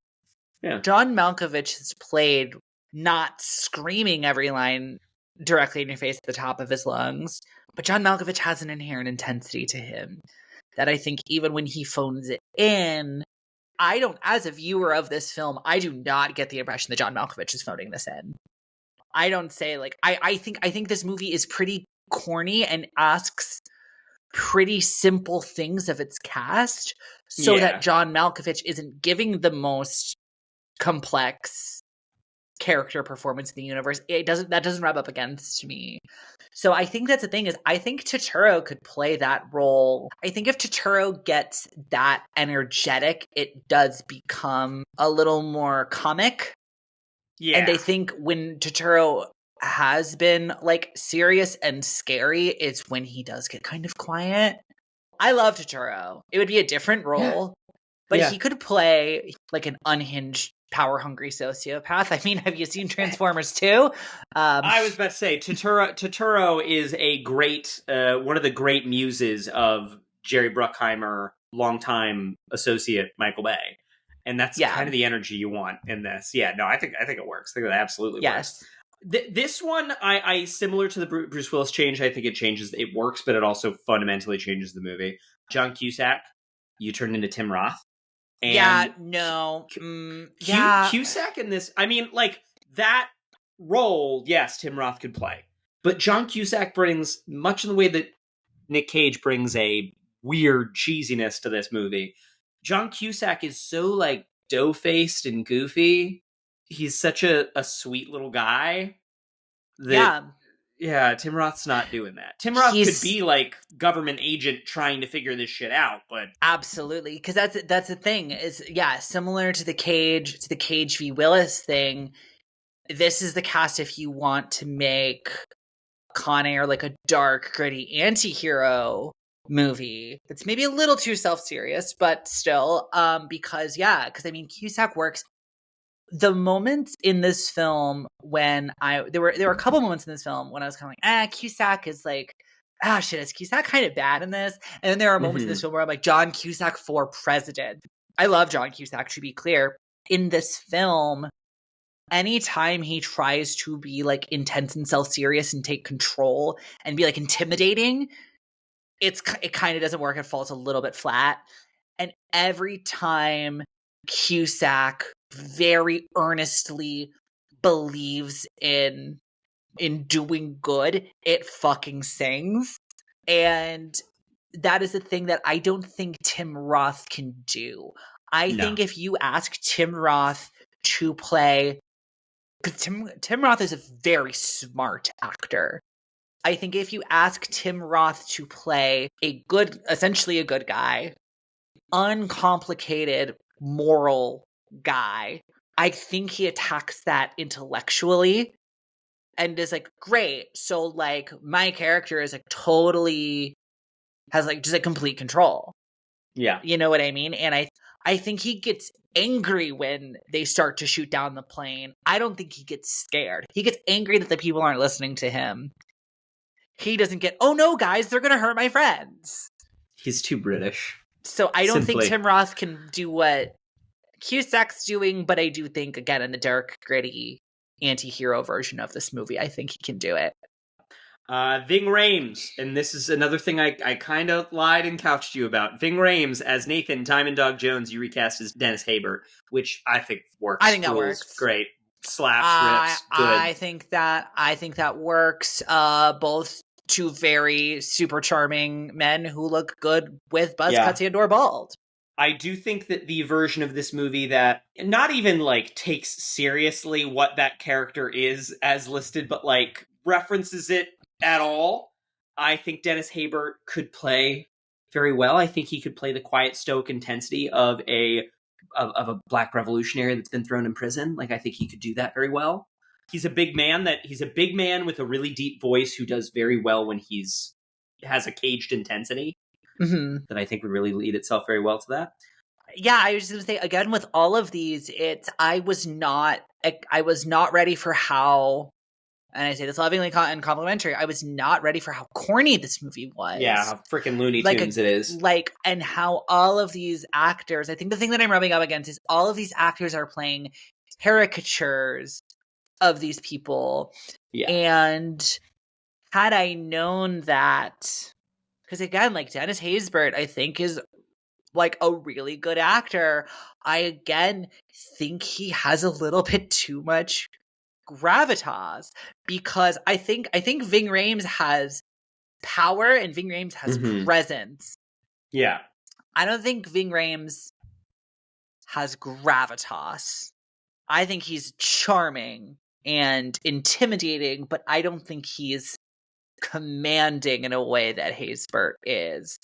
Yeah. John Malkovich has played not screaming every line directly in your face at the top of his lungs, but John Malkovich has an inherent intensity to him that I think even when he phones it in, I don't, as a viewer of this film, I do not get the impression that John Malkovich is phoning this in. I don't say like, I think this movie is pretty corny and asks pretty simple things of its cast so that John Malkovich isn't giving the most complex character performance in the universe. That doesn't rub up against me. So I think that's the thing, is I think Turturro could play that role. I think if Turturro gets that energetic, it does become a little more comic. Yeah. And I think when Turturro has been like serious and scary, it's when he does get kind of quiet. I love Turturro. It would be a different role, but he could play like an unhinged, power-hungry sociopath. I mean, have you seen Transformers 2? I was about to say, Turturro is a great, one of the great muses of Jerry Bruckheimer, longtime associate Michael Bay. And that's kind of the energy you want in this. Yeah, no, I think it works. I think it absolutely works. This one, I similar to the Bruce Willis change, I think it works, but it also fundamentally changes the movie. John Cusack, you turned into Tim Roth. And Cusack in this, I mean, like, that role, yes, Tim Roth could play. But John Cusack brings, much in the way that Nick Cage brings a weird cheesiness to this movie, John Cusack is so, like, dough-faced and goofy. He's such a sweet little guy that, Tim Roth's not doing that. Tim Roth could be like government agent trying to figure this shit out, but absolutely, because that's the thing is, similar to the Cage v. Willis thing. This is the cast if you want to make Con Air like a dark, gritty anti-hero movie. It's maybe a little too self-serious, but still, because I mean, Cusack works. The moments in this film when there were a couple moments in this film when I was kind of like, Cusack is like, is Cusack kind of bad in this? And then there are moments in this film where I'm like, John Cusack for president. I love John Cusack, to be clear. In this film, anytime he tries to be like intense and self-serious and take control and be like intimidating, it kind of doesn't work. It falls a little bit flat. And every time Cusack very earnestly believes in doing good, it fucking sings. And that is a thing that I don't think Tim Roth can do. I think if you ask Tim Roth to play, because Tim Roth is a very smart actor. I think if you ask Tim Roth to play essentially a good guy, uncomplicated moral guy, I think he attacks that intellectually and is like, great, so like my character is like totally has like just like complete control. Yeah. You know what I mean? And I think he gets angry when they start to shoot down the plane. I don't think he gets scared. He gets angry that the people aren't listening to him. He doesn't get, oh no, guys, they're gonna hurt my friends. He's too British. So I don't think Tim Roth can do what Cusack's doing, but I do think, again, in the dark, gritty, anti-hero version of this movie, I think he can do it. Ving Rhames, and this is another thing I kind of lied and couched you about. Ving Rhames as Nathan Diamond Dog Jones, you recast as Dennis Haber, which I think works. I think that works. Great. Slaps, rips, good. I think that works. Both two very super charming men who look good with buzz cuts and or bald. I do think that the version of this movie that not even like takes seriously what that character is as listed, but like references it at all, I think Dennis Haber could play very well. I think he could play the quiet stoic intensity of a black revolutionary that's been thrown in prison. Like, I think he could do that very well. He's a big man with a really deep voice who does very well when has a caged intensity that I think would really lead itself very well to that. Yeah, I was just going to say, again, with all of these, I was not ready for how, and I say this lovingly and complimentary, I was not ready for how corny this movie was. Yeah, how freaking Looney Tunes it is. And how all of these actors, I think the thing that I'm rubbing up against is all of these actors are playing caricatures of these people. Yeah. And had I known that, because again, like Dennis Haysbert, I think is like a really good actor. I again think he has a little bit too much gravitas, because I think Ving Rhames has power and Ving Rhames has presence. Yeah. I don't think Ving Rhames has gravitas. I think he's charming and intimidating, but I don't think he's commanding in a way that Haysbert is.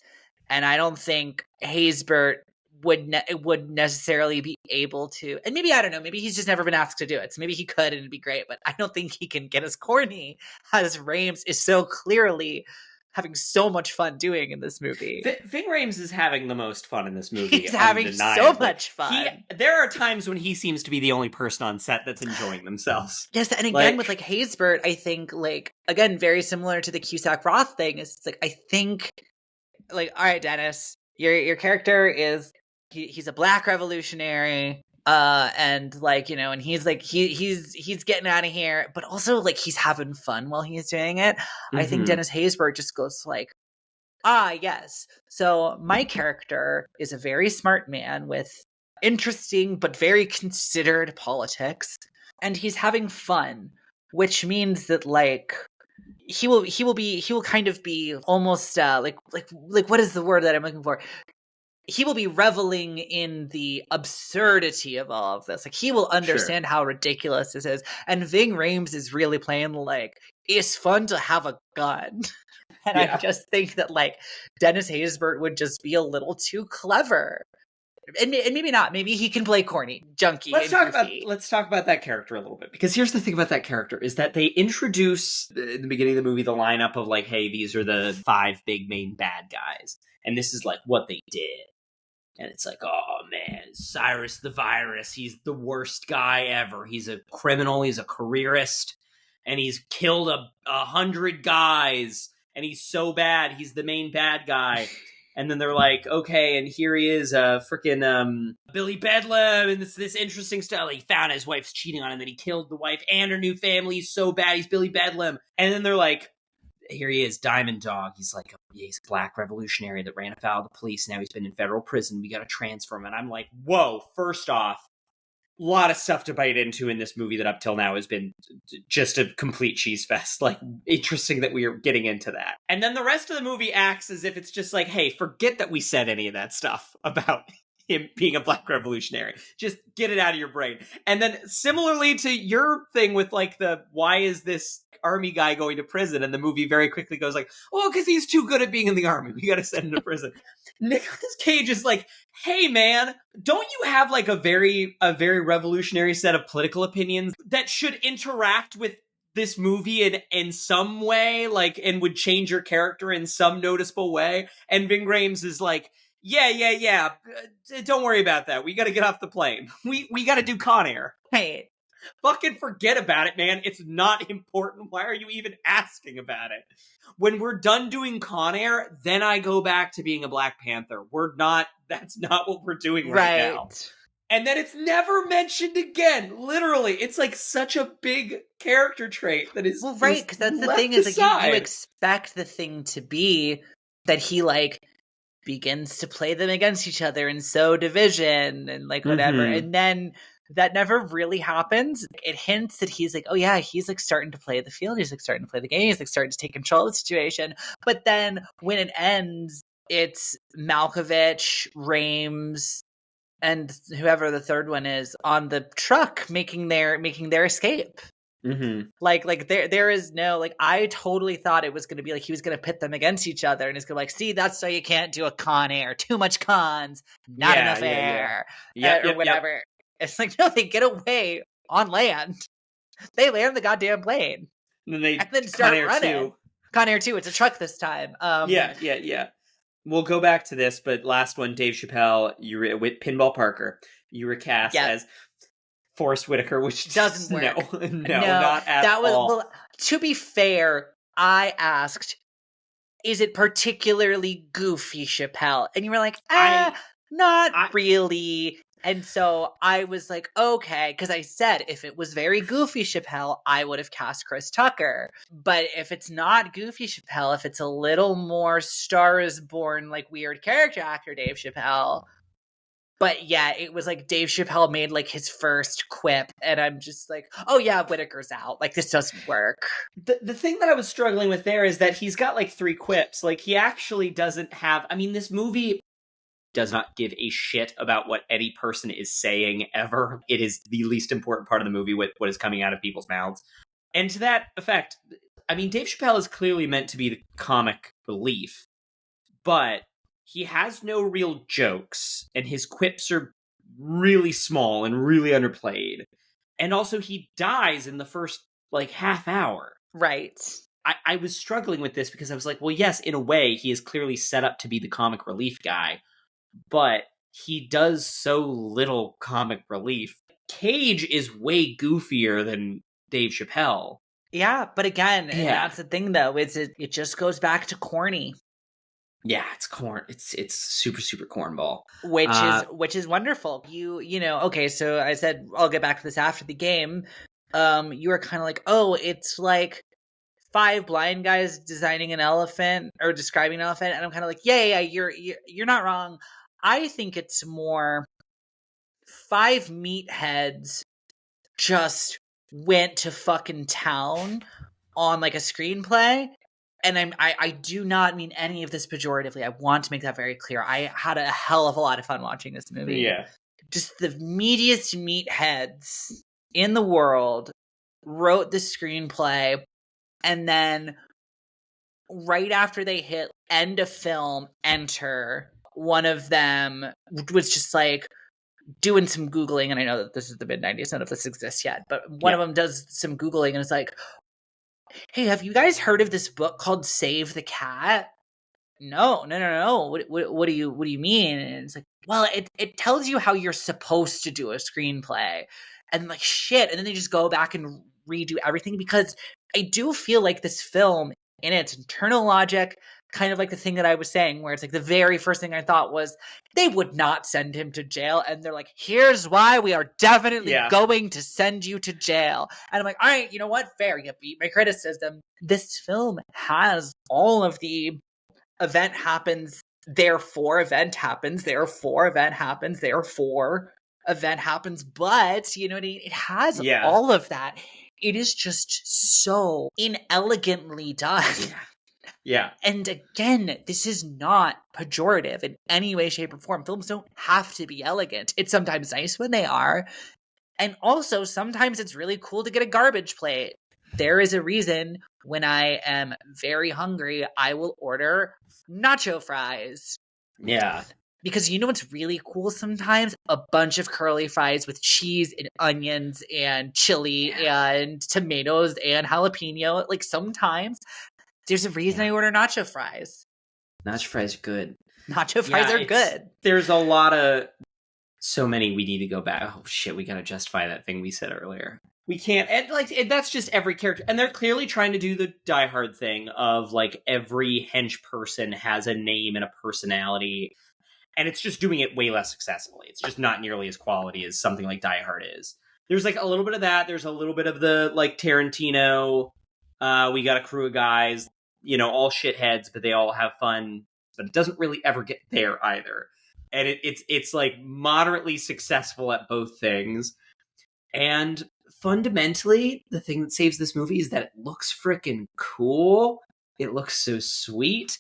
And I don't think Haysbert would necessarily be able to, and maybe, I don't know, maybe he's just never been asked to do it. So maybe he could and it'd be great, but I don't think he can get as corny as Rhames is so clearly having so much fun doing in this movie. Ving Rhames is having the most fun in this movie. He's having so much fun. There are times when he seems to be the only person on set that's enjoying themselves. Yes, and again, with like Haysbert, I think, like, again, very similar to the Cusack Roth thing, is like, I think, like, all right, Dennis, your character is, he's a black revolutionary, and like, you know, and he's like, he's getting out of here, but also like he's having fun while he's doing it. I think Dennis Haysbert just goes like, yes, so my character is a very smart man with interesting but very considered politics, and he's having fun, which means that like he will kind of be almost like what is the word that I'm looking for? He will be reveling in the absurdity of all of this. Like, he will understand how ridiculous this is. And Ving Rhames is really playing like, it's fun to have a gun. And I just think that like Dennis Haysbert would just be a little too clever. And maybe not. Maybe he can play corny, junky. Let's talk about that character a little bit, because here's the thing about that character is that they introduce in the beginning of the movie the lineup of like, hey, these are the 5 big main bad guys, and this is like what they did. And it's like, oh man, Cyrus the Virus, he's the worst guy ever. He's a criminal, he's a careerist, and he's killed 100 guys, and he's so bad, he's the main bad guy. And then they're like, okay, and here he is, freaking Billy Bedlam, and this interesting stuff. He found his wife's cheating on him, and then he killed the wife and her new family. He's so bad, he's Billy Bedlam. And then they're like, here he is, Diamond Dog. He's like, he's a black revolutionary that ran afoul of the police. Now he's been in federal prison. We got to transfer him. And I'm like, whoa, first off, a lot of stuff to bite into in this movie that up till now has been just a complete cheese fest. Like, interesting that we are getting into that. And then the rest of the movie acts as if it's just like, hey, forget that we said any of that stuff about him being a black revolutionary. Just get it out of your brain. And then similarly to your thing with like why is this army guy going to prison? And the movie very quickly goes like, oh, because he's too good at being in the army. We got to send him to prison. Nicolas Cage is like, hey man, don't you have like a very revolutionary set of political opinions that should interact with this movie in some way, like, and would change your character in some noticeable way? And Ving Rhames is like, yeah. Don't worry about that. We got to get off the plane. We got to do Con Air. Right. Fucking forget about it, man. It's not important. Why are you even asking about it? When we're done doing Con Air, then I go back to being a Black Panther. That's not what we're doing right now. And then it's never mentioned again. Literally. It's like such a big character trait that is. Well, right, because that's the thing is like you expect the thing to be that he like begins to play them against each other and sow division and like whatever. And then that never really happens. It hints that he's like, oh yeah, he's like starting to play the field. He's like starting to play the game. He's like starting to take control of the situation. But then when it ends, it's Malkovich, Rhames, and whoever the third one is on the truck making their escape. Like there is no, like, I totally thought it was going to be like he was going to pit them against each other and it's going to like, see, that's why you can't do a Con Air. Too much cons, not enough air, or whatever. It's like, no, they get away on land. They land the goddamn plane. And then start running. Con Air 2, it's a truck this time. Yeah. We'll go back to this, but last one, Dave Chappelle, with Pinball Parker, you were cast as Forrest Whitaker, which doesn't work. No, not at all. Well, To be fair, I asked, is it particularly goofy, Chappelle? And you were like, not really. And so I was like, okay, because I said if it was very goofy Chappelle, I would have cast Chris Tucker. But if it's not goofy Chappelle, if it's a little more Star is Born, like weird character actor Dave Chappelle. But yeah, it was like Dave Chappelle made like his first quip, and I'm just like, oh yeah, Whitaker's out. Like, this doesn't work. The thing that I was struggling with there is that he's got like 3 quips. Like, he actually doesn't have. I mean, this movie does not give a shit about what any person is saying ever. It is the least important part of the movie, with what is coming out of people's mouths. And to that effect, I mean, Dave Chappelle is clearly meant to be the comic relief, but he has no real jokes, and his quips are really small and really underplayed. And also, he dies in the first, like, half hour. Right. I was struggling with this because I was like, well, yes, in a way, he is clearly set up to be the comic relief guy, but he does so little comic relief. Cage is way goofier than Dave Chappelle. Yeah, but again, and that's the thing though, is it just goes back to corny. Yeah, it's corn. It's super super cornball, which is wonderful. You know, okay, so I said I'll get back to this after the game. You were kind of like, oh, it's like 5 blind guys designing an elephant or describing an elephant, and I'm kind of like, yeah, you're not wrong. I think it's more 5 meatheads just went to fucking town on like a screenplay. And I do not mean any of this pejoratively. I want to make that very clear. I had a hell of a lot of fun watching this movie. Yeah. Just the meatiest meatheads in the world wrote the screenplay, and then right after they hit end of film, enter, one of them was just like doing some Googling, and I know that this is the mid-90s, none of this exists yet, but one of them does some Googling and it's like, hey, have you guys heard of this book called Save the Cat? No. What do you mean? And it's like, well, it tells you how you're supposed to do a screenplay. And like, shit. And then they just go back and redo everything, because I do feel like this film, in its internal logic, kind of like the thing that I was saying, where it's like the very first thing I thought was they would not send him to jail. And they're like, here's why we are definitely going to send you to jail. And I'm like, all right, you know what? Fair. You beat my criticism. This film has all of the event happens, therefore event happens, therefore event happens, therefore event happens. But, you know what I mean? It has all of that. It is just so inelegantly done. Yeah. And again, this is not pejorative in any way, shape, or form. Films don't have to be elegant. It's sometimes nice when they are. And also, sometimes it's really cool to get a garbage plate. There is a reason when I am very hungry, I will order nacho fries. Yeah. Because you know what's really cool sometimes? A bunch of curly fries with cheese and onions and chili and tomatoes and jalapeno. Like, sometimes there's a reason I order nacho fries. Nacho fries are good. Nacho fries are good. There's a lot of... So many we need to go back. Oh, shit, we gotta justify that thing we said earlier. We can't... And that's just every character. And they're clearly trying to do the Die Hard thing of, like, every hench person has a name and a personality. And it's just doing it way less successfully. It's just not nearly as quality as something like Die Hard is. There's, like, a little bit of that. There's a little bit of the, like, Tarantino... we got a crew of guys, you know, all shitheads, but they all have fun. But it doesn't really ever get there either. And it's like moderately successful at both things. And fundamentally, the thing that saves this movie is that it looks freaking cool. It looks so sweet.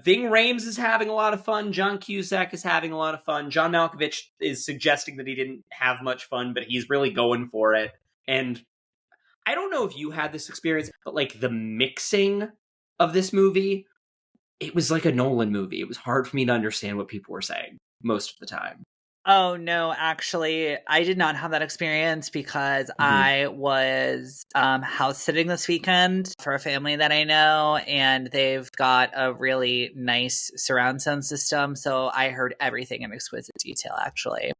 Ving Rhames is having a lot of fun. John Cusack is having a lot of fun. John Malkovich is suggesting that he didn't have much fun, but he's really going for it. And I don't know if you had this experience, but like the mixing of this movie, it was like a Nolan movie. It was hard for me to understand what people were saying most of the time. Oh, no, actually, I did not have that experience because I was house sitting this weekend for a family that I know, and they've got a really nice surround sound system. So I heard everything in exquisite detail, actually.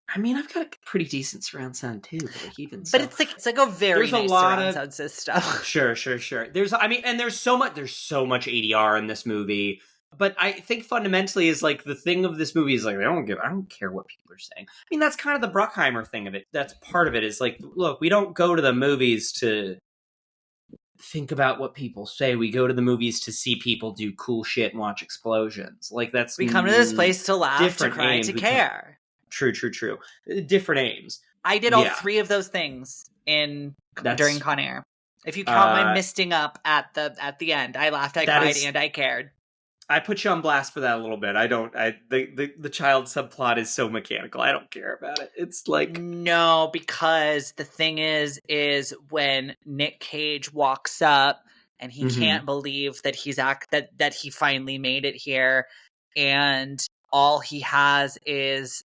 I mean, I've got a pretty decent surround sound too, but like even but it's like a very nice surround sound system. Sure. There's so much ADR in this movie. But I think fundamentally is like the thing of this movie is like I don't care what people are saying. I mean, that's kind of the Bruckheimer thing of it. That's part of it is like, look, we don't go to the movies to think about what people say. We go to the movies to see people do cool shit and watch explosions. Like that's we come to this place to laugh, to cry, to care. True. Different aims. I did all three of those things during Con Air. If you count my misting up at the end, I laughed, I cried, and I cared. I put you on blast for that a little bit. The child subplot is so mechanical. I don't care about it. It's like no, because the thing is when Nick Cage walks up and he can't believe that that he finally made it here, and all he has is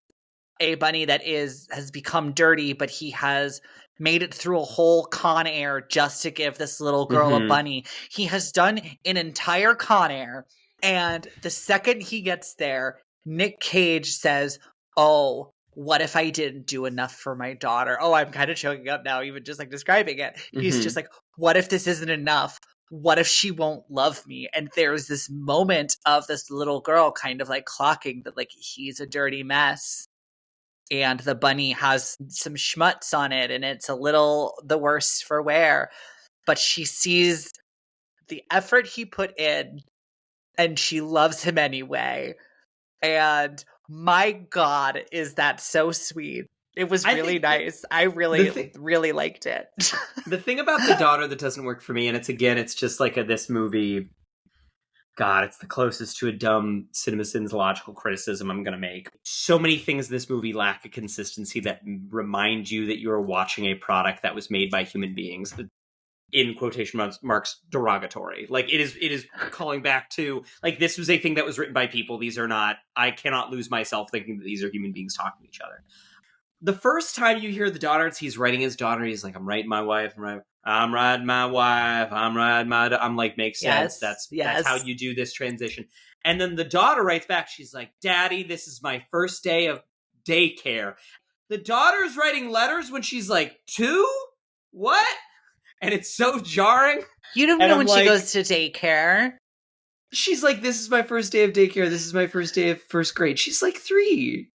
a bunny that has become dirty, but he has made it through a whole Con Air just to give this little girl a bunny. He has done an entire Con Air. And the second he gets there, Nick Cage says, "Oh, what if I didn't do enough for my daughter?" Oh, I'm kind of choking up now, even just like describing it. He's just like, what if this isn't enough? What if she won't love me? And there's this moment of this little girl kind of like clocking that like he's a dirty mess. And the bunny has some schmutz on it, and it's a little the worse for wear. But she sees the effort he put in, and she loves him anyway. And my God, is that so sweet. It was really nice. I really liked it. The thing about the daughter that doesn't work for me, and it's just like this movie, God, it's the closest to a dumb CinemaSins logical criticism I'm going to make. So many things in this movie lack a consistency that remind you that you are watching a product that was made by human beings. In quotation marks, derogatory. Like it is calling back to like this was a thing that was written by people. These are not. I cannot lose myself thinking that these are human beings talking to each other. The first time you hear the daughter, he's writing his daughter. He's like, "I'm writing my wife. I'm riding my wife. I'm riding my." I'm like, makes sense. That's how you do this transition. And then the daughter writes back. She's like, "Daddy, this is my first day of daycare." The daughter's writing letters when she's like 2. What? And it's so jarring. You don't know when she goes to daycare. She's like, "This is my first day of daycare. This is my first day of first grade." She's like 3.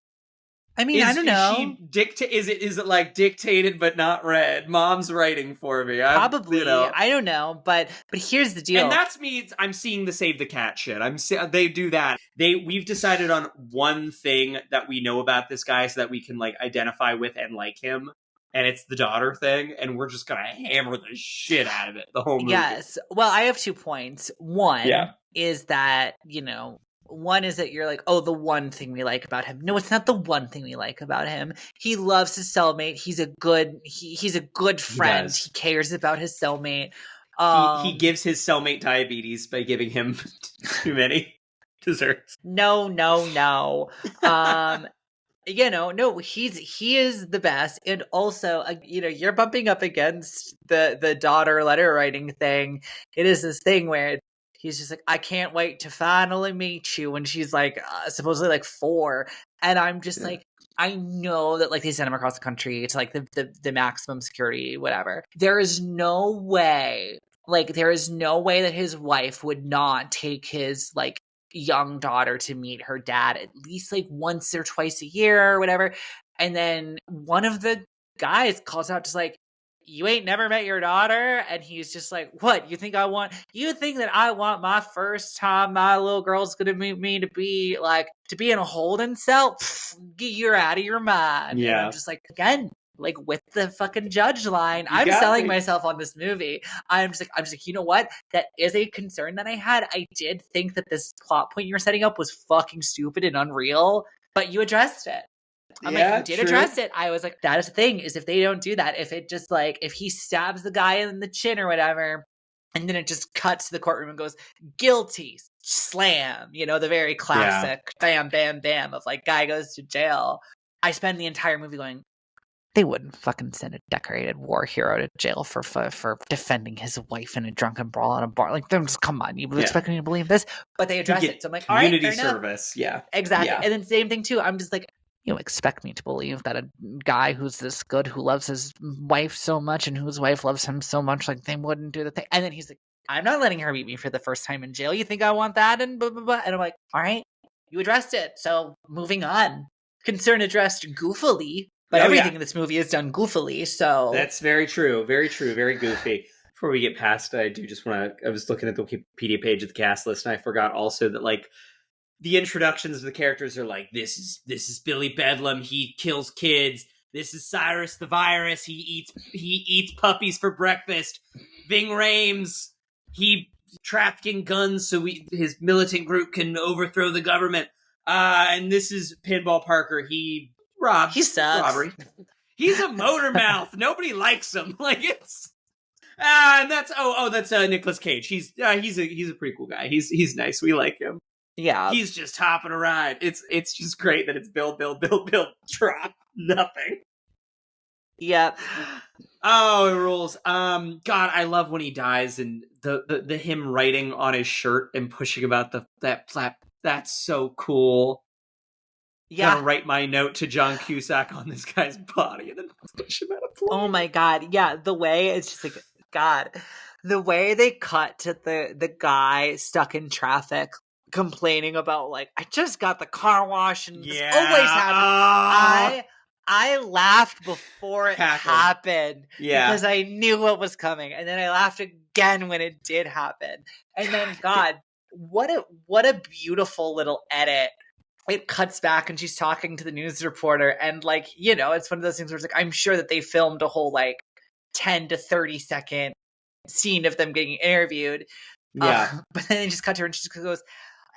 I mean, I don't know. Is it like dictated but not read? Mom's writing for me. Probably. I don't know. But here's the deal. And that's me. I'm seeing the save the cat shit. They do that. We've decided on one thing that we know about this guy so that we can like identify with and like him. And it's the daughter thing, and we're just gonna hammer the shit out of it the whole movie. Yes. Well, I have 2 points. One is that, one is that you're like, oh, the one thing we like about him. No, it's not the one thing we like about him. He loves his cellmate. He's a good friend. He cares about his cellmate. He gives his cellmate diabetes by giving him too many desserts. No. No, he is the best. And also, you're bumping up against the daughter letter writing thing. It is this thing where he's just like, "I can't wait to finally meet you." And she's like, supposedly like 4. And I'm just like, I know that like they sent him across the country to like the maximum security, whatever. There is no way that his wife would not take his like young daughter to meet her dad at least like once or twice a year or whatever. And then one of the guys calls out just like, "You ain't never met your daughter?" And he's just like, "What? You think that I want my first time my little girl's gonna meet me to be in a holding cell? Pfft, you're out of your mind." Yeah. And I'm just like, again, like with the fucking judge line, I'm selling myself on this movie. I'm just like, you know what? That is a concern that I had. I did think that this plot point you're setting up was fucking stupid and unreal, but you addressed it. I'm like, you did address it. I was like, that is the thing, is if they don't do that, if it just like, if he stabs the guy in the chin or whatever, and then it just cuts to the courtroom and goes, "Guilty, slam," the very classic bam, bam, bam of like, guy goes to jail. I spend the entire movie going, they wouldn't fucking send a decorated war hero to jail for defending his wife in a drunken brawl at a bar. Like, just come on, you expect me to believe this? But they address it, so I'm like, all right, community service, exactly. Yeah. And then same thing too. I'm just like, you expect me to believe that a guy who's this good, who loves his wife so much and whose wife loves him so much, like, they wouldn't do the thing. And then he's like, I'm not letting her meet me for the first time in jail. You think I want that? And blah, blah, blah. And I'm like, all right, you addressed it. So moving on. Concern addressed goofily, but everything in this movie is done goofily. So that's very true. Very true. Very goofy. Before we get past, I do just want to, I was looking at the Wikipedia page of the cast list, and I forgot also that, like, the introductions of the characters are like, this is Billy Bedlam, he kills kids. This is Cyrus the Virus, he eats puppies for breakfast. Ving Rhames, he trafficking guns so his militant group can overthrow the government. And this is Pinball Parker, he sucks. Robbery. He's a motor mouth. Nobody likes him. Like, it's and that's that's Nicolas Cage. He's a pretty cool guy. He's nice. We like him. Yeah. He's just hopping a ride. It's just great that it's build, drop, nothing. Yep. Oh, it rules. God, I love when he dies and the him writing on his shirt and pushing about that flap. That's so cool. Yeah. Gonna write my note to John Cusack on this guy's body and then push him out of plane. Oh my God. Yeah. The way it's just like, God, the way they cut to the guy stuck in traffic complaining about, like, I just got the car wash and this always happens. I laughed before it happened because I knew what was coming, and then I laughed again when it did happen. And then, God, what a beautiful little edit. It cuts back and she's talking to the news reporter, and, like, you know, it's one of those things where it's like, I'm sure that they filmed a whole, like, 10 to 30 second scene of them getting interviewed. Yeah. But then they just cut to her and she just goes,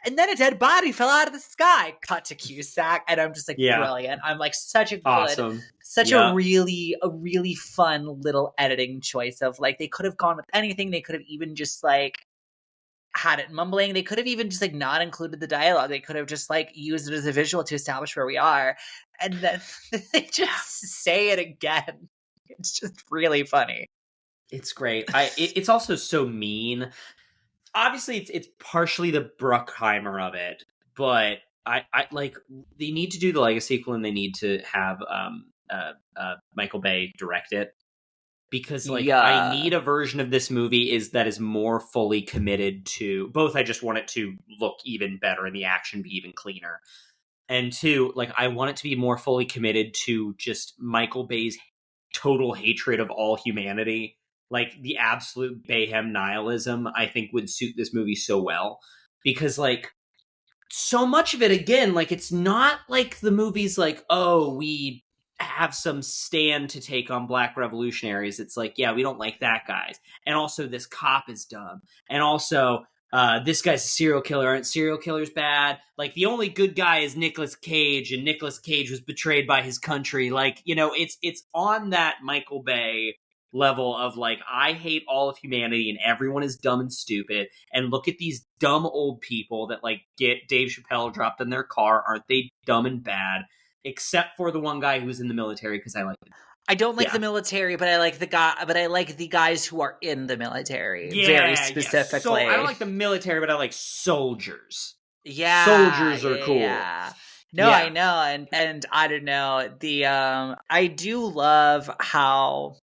and then a dead body fell out of the sky. Cut to Cusack, and I'm just like, brilliant. I'm like, such a good, awesome. a really fun little editing choice of, like, they could have gone with anything. They could have even just, like, had it mumbling. They could have even just, like, not included the dialogue. They could have just, like, used it as a visual to establish where we are, and then they just say it again. It's just really funny. It's great. It's also so mean. Obviously, it's partially the Bruckheimer of it, but I like, they need to do the Legacy sequel, and they need to have Michael Bay direct it, because, like, I need a version of this movie that is more fully committed to both. I just want it to look even better and the action be even cleaner, and two, like, I want it to be more fully committed to just Michael Bay's total hatred of all humanity. Like, the absolute Bayhem nihilism, I think, would suit this movie so well. Because, like, so much of it, again, like, it's not like the movie's like, oh, we have some stand to take on black revolutionaries. It's like, yeah, we don't like that guys. And also, this cop is dumb. And also, this guy's a serial killer. Aren't serial killers bad? Like, the only good guy is Nicolas Cage, and Nicolas Cage was betrayed by his country. Like, you know, it's on that Michael Bay level of, like, I hate all of humanity and everyone is dumb and stupid, and look at these dumb old people that, like, get Dave Chappelle dropped in their car. Aren't they dumb and bad? Except for the one guy who's in the military, because I like him. I don't like the military, but I like the guys who are in the military very specifically. So I don't like the military, but I like soldiers. Yeah, soldiers are cool. Yeah. No, I know, and I don't know, the I do love how,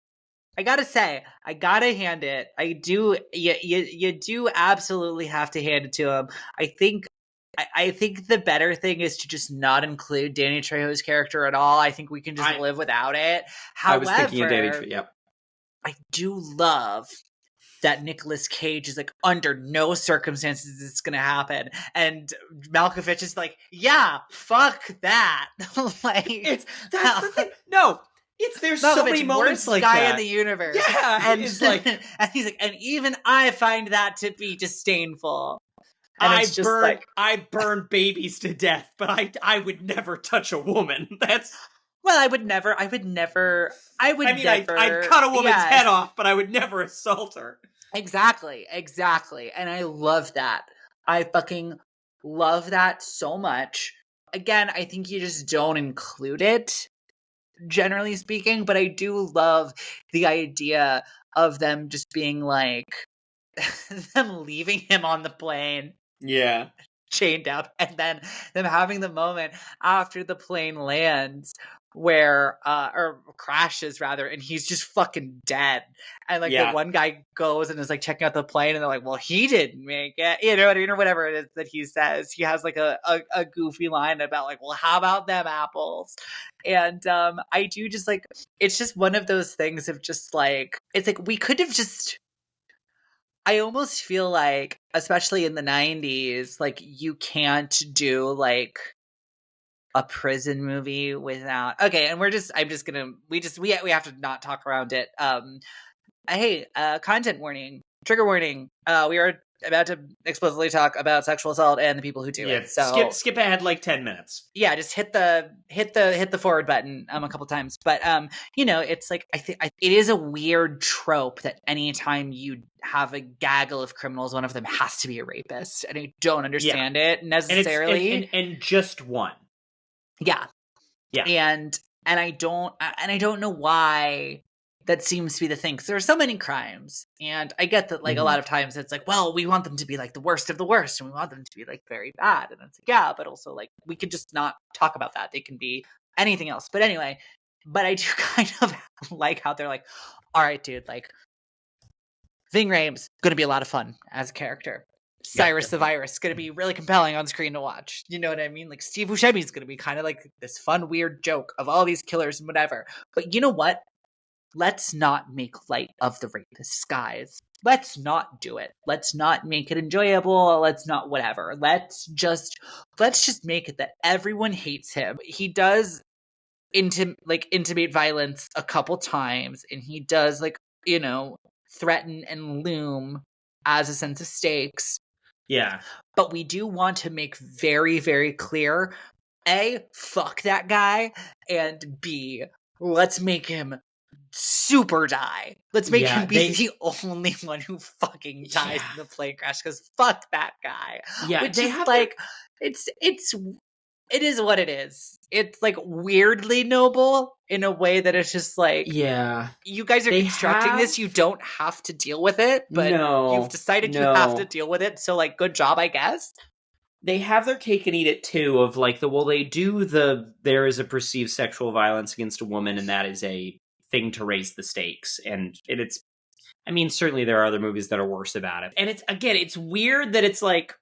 I gotta say, I gotta hand it. I do. You do absolutely have to hand it to him. I think the better thing is to just not include Danny Trejo's character at all. I think we can just live without it. However, I was thinking of Danny Trejo. Yep. I do love that Nicolas Cage is like, under no circumstances is it's going to happen. And Malkovich is like, yeah, fuck that. Like, that's the thing. No. There's so many moments like guy that. In the universe. Yeah. And it's like, and he's like, and even I find that to be disdainful. And I burn babies to death, but I would never touch a woman. Well, I would never. I'd cut a woman's head off, but I would never assault her. Exactly. And I love that. I fucking love that so much. Again, I think you just don't include it, generally speaking, but I do love the idea of them just being like, them leaving him on the plane. Yeah. chained up, and then them having the moment after the plane lands where or crashes rather, and he's just fucking dead, and like the one guy goes and is like checking out the plane, and they're like, well, he didn't make it, you know what I mean, or whatever it is that he says. He has like a goofy line about like, well, how about them apples? And I do just like, it's just one of those things of just like, it's like we could have just, I almost feel like, especially in the 90s, like you can't do like a prison movie without, okay, and we have to not talk around it. Hey, content warning, trigger warning. We are about to explicitly talk about sexual assault and the people who do it. So skip ahead like 10 minutes. Yeah, just hit the forward button a couple times. But you know, it's like I think it is a weird trope that anytime you have a gaggle of criminals, one of them has to be a rapist, and I don't understand it necessarily. And just one. Yeah. And I don't know why that seems to be the thing, because there are so many crimes, and I get that like a lot of times it's like, well, we want them to be like the worst of the worst, and we want them to be like very bad, and it's like, yeah, but also like we could just not talk about that. They can be anything else. But anyway, but I do kind of like how they're like, all right, dude, like Ving Rhames gonna be a lot of fun as a character. Cyrus the Virus going to be really compelling on screen to watch. You know what I mean? Like Steve Buscemi is going to be kind of like this fun, weird joke of all these killers and whatever. But you know what? Let's not make light of the rapists, guys. Let's not do it. Let's not make it enjoyable. Let's not whatever. Let's just make it that everyone hates him. He does intimate violence a couple times, and he does like, you know, threaten and loom as a sense of stakes. Yeah. But we do want to make very, very clear, A, fuck that guy, and B, let's make him super die. Let's make him be the only one who fucking dies in the plane crash, because fuck that guy. Yeah, which is like, it is what it is. It's like weirdly noble in a way that it's just like, you guys are constructing this, you don't have to deal with it, but you've decided you have to deal with it, so like, good job, I guess. They have their cake and eat it too, of like there is a perceived sexual violence against a woman, and that is a thing to raise the stakes, and it's, I mean, certainly there are other movies that are worse about it. And it's weird that it's like,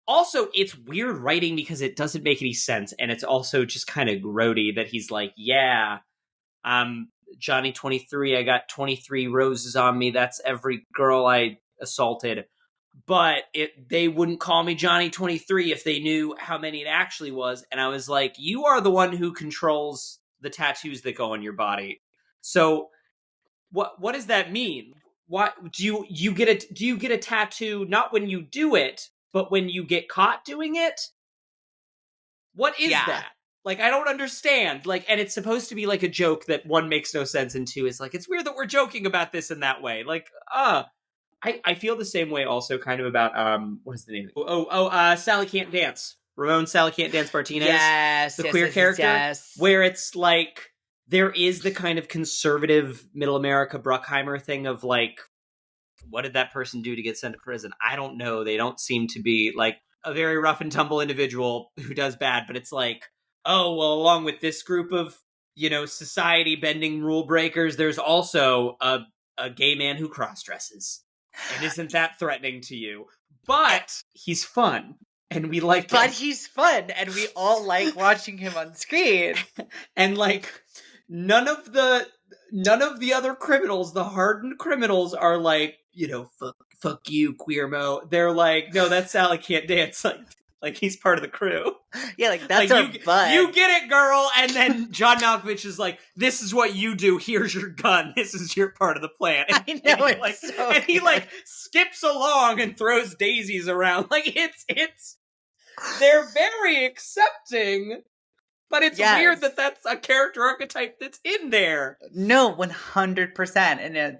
also, it's weird writing because it doesn't make any sense, and it's also just kind of grody that he's like, yeah, Johnny 23, I got 23 roses on me, that's every girl I assaulted. But they wouldn't call me Johnny 23 if they knew how many it actually was. And I was like, you are the one who controls the tattoos that go on your body. So what does that mean? What do you get a tattoo not when you do it, but when you get caught doing it? What is that? Like, I don't understand. Like, and it's supposed to be like a joke that one makes no sense, and two is like, it's weird that we're joking about this in that way. Like, I feel the same way also kind of about, what is the name? Sally Can't Dance. Ramon Sally Can't Dance Martinez. Yes. The queer character. Where it's like, there is the kind of conservative middle America Bruckheimer thing of like, what did that person do to get sent to prison? I don't know. They don't seem to be like a very rough and tumble individual who does bad, but it's like, oh, well, along with this group of, you know, society bending rule breakers, there's also a gay man who cross-dresses. And isn't that threatening to you? But he's fun, and we like him. But he's fun, and we all like watching him on screen. And like, none of the other criminals, the hardened criminals, are like, you know, fuck you, queer mo. They're like, no, that Sally Can't Dance. Like he's part of the crew. Yeah, like that's like, our bud. You get it, girl. And then John Malkovich is like, this is what you do. Here's your gun. This is your part of the plan. And, I know, and he like skips along and throws daisies around. Like it's they're very accepting. But it's weird that that's a character archetype that's in there. No, 100%.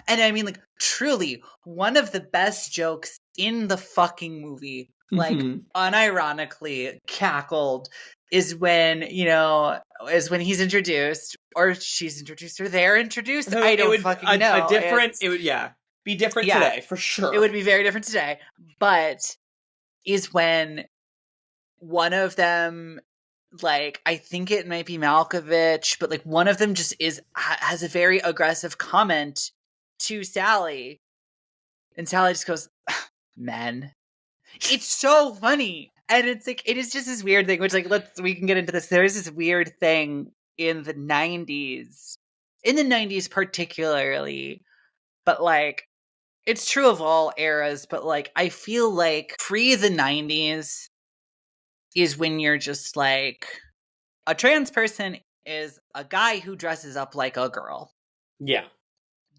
And I mean, like, truly, one of the best jokes in the fucking movie, like, unironically cackled, is when, you know, he's introduced, or she's introduced, or they're introduced. I don't fucking know. It would, be different today, for sure. It would be very different today. But is when one of them, like, I think it might be Malkovich, but like one of them just has a very aggressive comment to Sally. And Sally just goes, men. It's so funny. And it's like, it is just this weird thing, which like, we can get into this. There is this weird thing in the 90s particularly, but like, it's true of all eras, but like, I feel like pre the 90s is when you're just like, a trans person is a guy who dresses up like a girl. Yeah.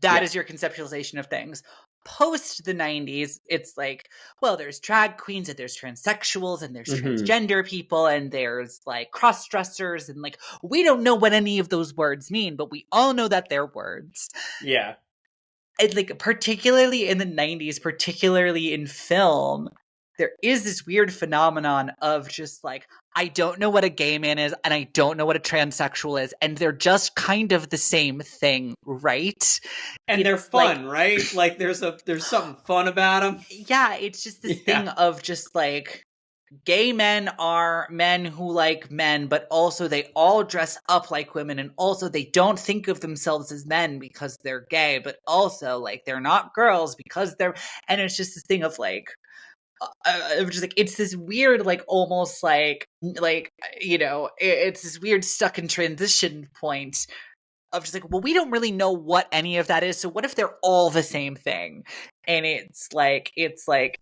That is your conceptualization of things. Post the 90s, it's like, well, there's drag queens and there's transsexuals and there's transgender people and there's like cross-dressers and like, we don't know what any of those words mean, but we all know that they're words. Yeah. And like, particularly in the 90s, particularly in film, there is this weird phenomenon of just like, I don't know what a gay man is and I don't know what a transsexual is, and they're just kind of the same thing, right? And they're fun, like, right? Like there's something fun about them. Yeah, it's just this thing of just like, gay men are men who like men, but also they all dress up like women, and also they don't think of themselves as men because they're gay, but also like they're not girls because they're, and it's just this thing of like, just like, it's this weird, like, almost like, you know, it's this weird stuck in transition point of just like, well, we don't really know what any of that is. So what if they're all the same thing? And it's like,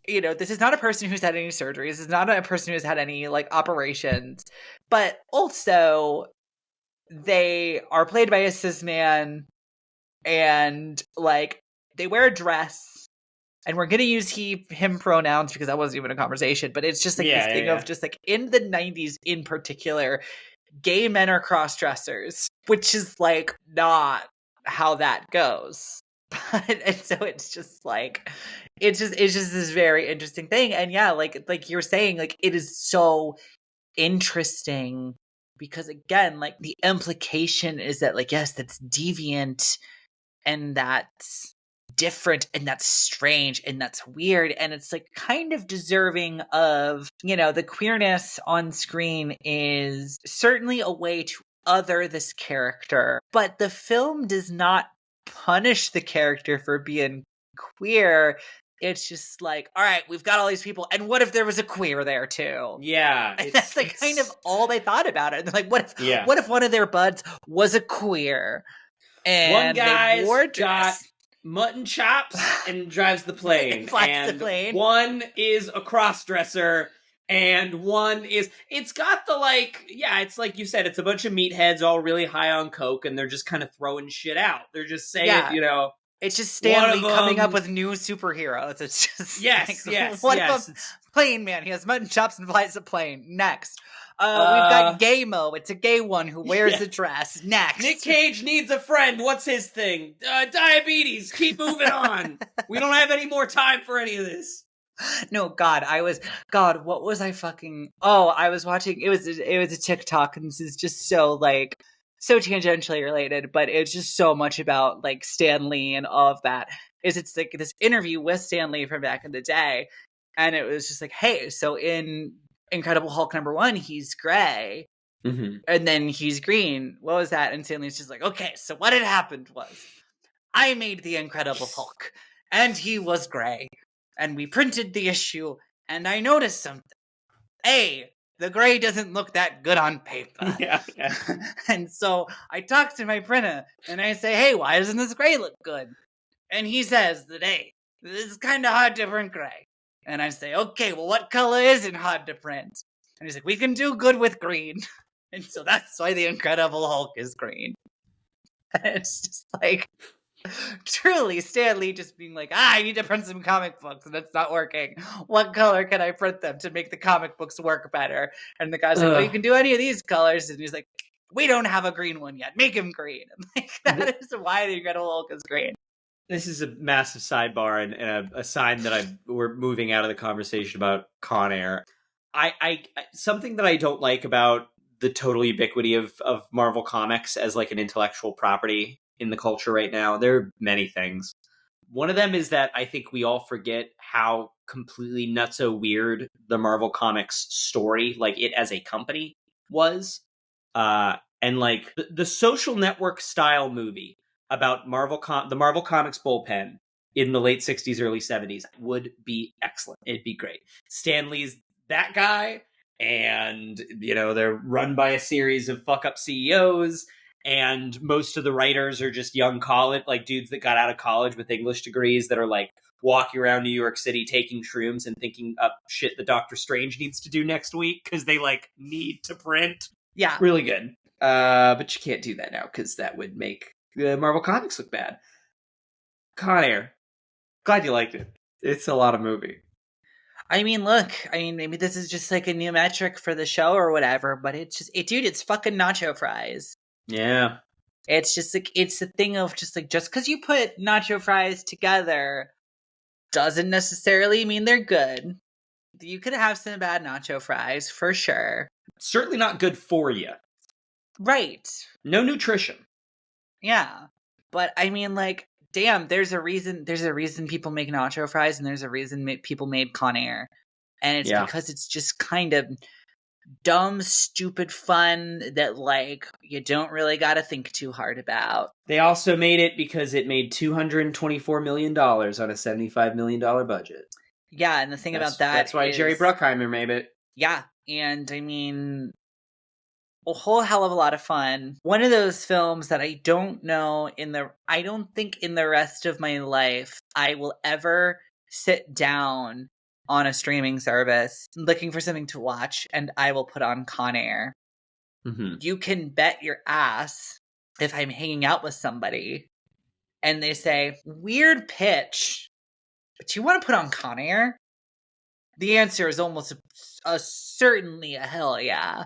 you know, this is not a person who's had any surgery. This is not a person who's had any like operations, but also they are played by a cis man, and like they wear a dress. And we're going to use him pronouns because that wasn't even a conversation. But it's just like this thing of just like, in the 90s in particular, gay men are cross-dressers, which is like not how that goes. And so it's just like, it's just this very interesting thing. And yeah, like you're saying, like, it is so interesting because, again, like the implication is that like, yes, that's deviant and that's different and that's strange and that's weird, and it's like kind of deserving of, you know, the queerness on screen is certainly a way to other this character, but the film does not punish the character for being queer. It's just like, all right, we've got all these people, and what if there was a queer there too? Yeah, and that's like kind of all they thought about it. And they're like, what if one of their buds was a queer? And one guy's got mutton chops and drives the plane. And the plane. One is a cross-dresser, and one is... It's got the, like... Yeah, it's like you said, it's a bunch of meatheads all really high on coke, and they're just kind of throwing shit out. They're just saying, you know... It's just Stanley coming up with new superheroes. It's just... Yes, like, what if a plane man, he has mutton chops and flies a plane. Next. We've got Gay-Mo. It's a gay one who wears a dress. Next. Nick Cage needs a friend. What's his thing? Diabetes. Keep moving on. We don't have any more time for any of this. No, what was I fucking... Oh, I was watching... It was a TikTok, and this is just so, like, so tangentially related, but it's just so much about, like, Stan Lee and all of that. It's like this interview with Stan Lee from back in the day, and it was just like, hey, so in Incredible Hulk #1, he's gray, and then he's green. What was that? And Stanley's just like, okay, so what had happened was, I made the Incredible Hulk, and he was gray, and we printed the issue, and I noticed something. A, the gray doesn't look that good on paper. Yeah. And so I talk to my printer, and I say, hey, why doesn't this gray look good? And he says that, hey, this is kind of hard to print gray. And I say, okay, well, what color isn't hard to print? And he's like, we can do good with green. And so that's why the Incredible Hulk is green. And it's just like, truly, Stan Lee just being like, I need to print some comic books, and it's not working. What color can I print them to make the comic books work better? And the guy's like, well, you can do any of these colors. And he's like, we don't have a green one yet. Make him green. And like, that is why the Incredible Hulk is green. This is a massive sidebar and a sign that we're moving out of the conversation about Con Air. I something that I don't like about the total ubiquity of Marvel Comics as like an intellectual property in the culture right now. There are many things, One of them is that I think we all forget how completely nutso weird the Marvel Comics story, like it as a company, was. And like the Social Network style movie about the Marvel Comics bullpen in the late 60s, early 70s would be excellent. It'd be great. Stan Lee's that guy, and, they're run by a series of fuck-up CEOs, and most of the writers are just young college, like dudes that got out of college with English degrees that are like walking around New York City taking shrooms and thinking up shit that Doctor Strange needs to do next week because they like need to print. Yeah. Really good. But you can't do that now because that would make the Marvel Comics look bad. Con Air. Glad you liked it. It's a lot of movie. I mean, look, maybe this is just like a new metric for the show or whatever, but dude, it's fucking nacho fries. Yeah. It's just like, it's the thing of just because you put nacho fries together doesn't necessarily mean they're good. You could have some bad nacho fries for sure. Certainly not good for you. Right. No nutrition. Yeah. But I mean, like, damn, there's a reason people make nacho fries, and there's a reason people made Con Air. And it's because it's just kind of dumb, stupid fun that, like, you don't really got to think too hard about. They also made it because it made $224 million on a $75 million budget. Yeah, and the thing about that's why Jerry Bruckheimer made it. Yeah, and I mean, a whole hell of a lot of fun. One of those films that I don't think in the rest of my life I will ever sit down on a streaming service looking for something to watch and I will put on Con Air. Mm-hmm. You can bet your ass if I'm hanging out with somebody and they say, weird pitch, but you want to put on Con Air? The answer is almost certainly a hell yeah.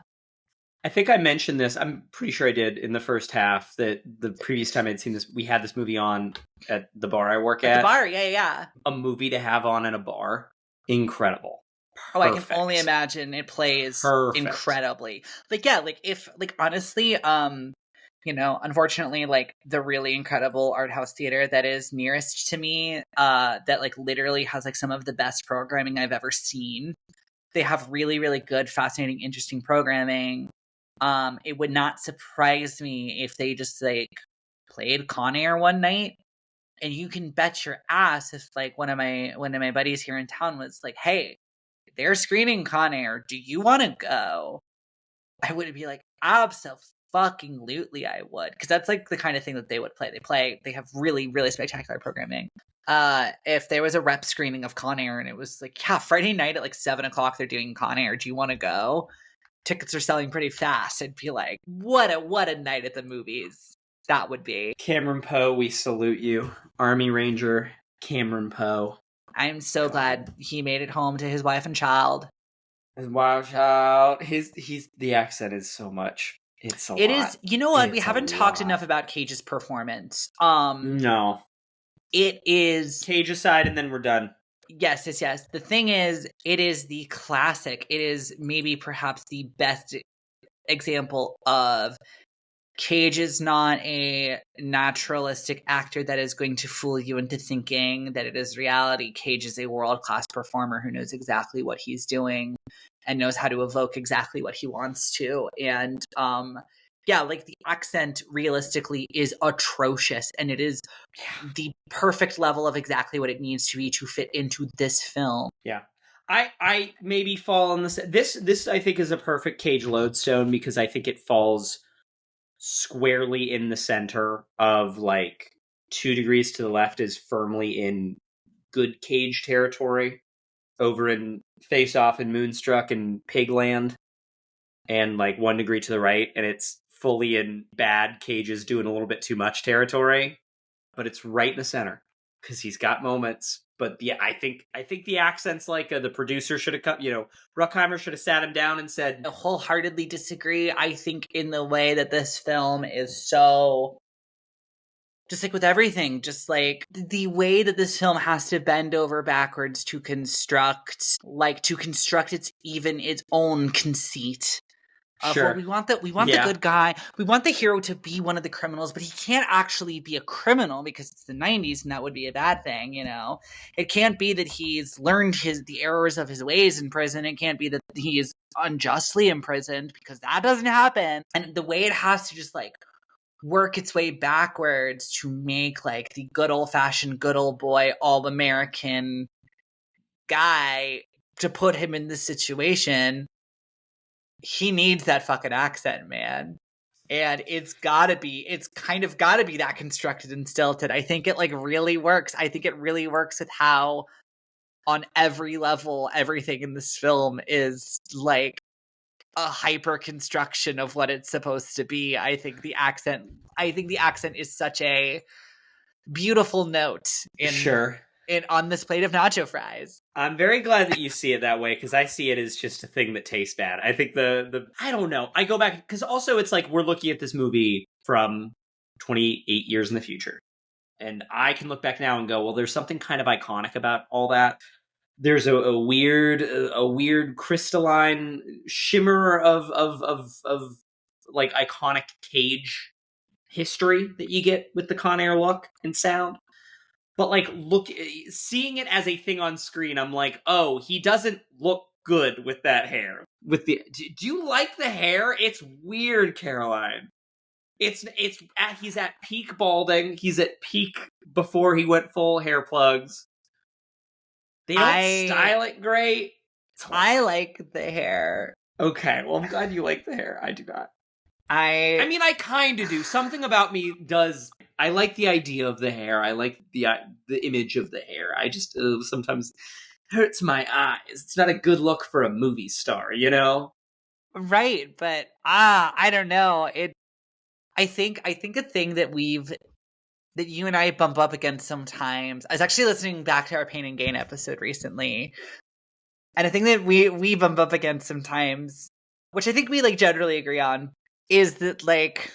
I think I mentioned this, I'm pretty sure I did in the first half, that the previous time I'd seen this, we had this movie on at the bar I work at. The bar, yeah. A movie to have on at a bar. Incredible. Perfect. Oh, I can only imagine it plays incredibly. Like, yeah, like if, like, honestly, unfortunately, like the really incredible art house theater that is nearest to me, that like literally has like some of the best programming I've ever seen. They have really, really good, fascinating, interesting programming. It would not surprise me if they just like played Con Air one night. And you can bet your ass if like one of my buddies here in town was like, hey, they're screening Con Air, do you want to go? I would be like, absolutely I would, because that's like the kind of thing that they would play. They have really, really spectacular programming. If there was a rep screening of Con Air and it was like, yeah, Friday night at like 7:00 they're doing Con Air, do you want to go? Tickets are selling pretty fast. I'd be like, what a night at the movies that would be. Cameron Poe, we salute you. Army Ranger Cameron Poe. I'm so glad he made it home to his wife and child. His wild child. The accent is so much. It's a lot. It is. You know what? We haven't talked enough about Cage's performance. No. It is Cage aside, and then we're done. Yes. The thing is, it is the classic. It is maybe perhaps the best example of Cage is not a naturalistic actor that is going to fool you into thinking that it is reality. Cage is a world-class performer who knows exactly what he's doing and knows how to evoke exactly what he wants to. And like the accent realistically is atrocious, and it is the perfect level of exactly what it needs to be to fit into this film. Yeah. I maybe fall on this I think is a perfect Cage lodestone, because I think it falls squarely in the center of like 2 degrees to the left is firmly in good Cage territory, over in Face Off and Moonstruck and Pigland, and like 1 degree to the right, and it's fully in bad Cage's doing a little bit too much territory, but it's right in the center because he's got moments. But yeah, I think the accent's like the producer should have come. Bruckheimer should have sat him down and said, I wholeheartedly disagree. I think in the way that this film is so, just like with everything, just like the way that this film has to bend over backwards to construct its own conceit. Sure. We want the good guy. We want the hero to be one of the criminals, but he can't actually be a criminal because it's the 90s and that would be a bad thing, you know. It can't be that he's learned the errors of his ways in prison. It can't be that he is unjustly imprisoned because that doesn't happen. And the way it has to just like work its way backwards to make like the good old-fashioned, good old boy, all-American guy, to put him in this situation, he needs that fucking accent, man. And it's kind of gotta be that constructed and stilted. I think it like really works. I think it really works with how on every level, everything in this film is like a hyper construction of what it's supposed to be. I think the accent is such a beautiful note on this plate of nacho fries. I'm very glad that you see it that way, because I see it as just a thing that tastes bad. I think I don't know. I go back, because also it's like we're looking at this movie from 28 years in the future. And I can look back now and go, well, there's something kind of iconic about all that. There's a weird crystalline shimmer of like iconic Cage history that you get with the Con Air look and sound. But like seeing it as a thing on screen, I'm like, oh, he doesn't look good with that hair. Do you like the hair? It's weird, Caroline. He's at peak balding. He's at peak before he went full hair plugs. They don't style it great. I like the hair. Okay, well, I'm glad you like the hair. I do not. I mean, I kind of do. Something about me does. I like the idea of the hair. I like the image of the hair. I just sometimes hurts my eyes. It's not a good look for a movie star, you know? Right, but I don't know. I think a thing that you and I bump up against sometimes. I was actually listening back to our Pain and Gain episode recently, and a thing that we bump up against sometimes, which I think we like generally agree on, is that like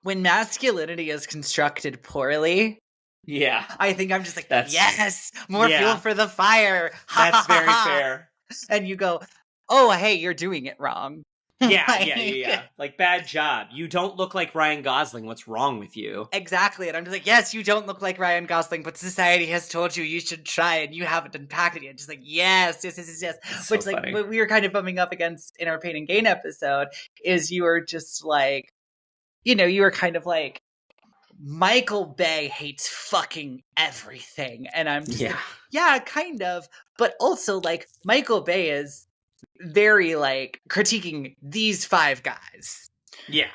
when masculinity is constructed poorly. Yeah, I think I'm just like, yes, more fuel for the fire. That's very fair. And you go, oh, hey, you're doing it wrong. Yeah. Like, bad job. You don't look like Ryan Gosling. What's wrong with you? Exactly. And I'm just like, yes, you don't look like Ryan Gosling, but society has told you should try and you haven't unpacked it yet. Just like, yes. That's which so like funny. what we were kind of bumming up against in our Pain and Gain episode is you were just like, you know, you were kind of like, Michael Bay hates fucking everything. And I'm just like, yeah, kind of. But also like Michael Bay is very like critiquing these five guys. Yeah.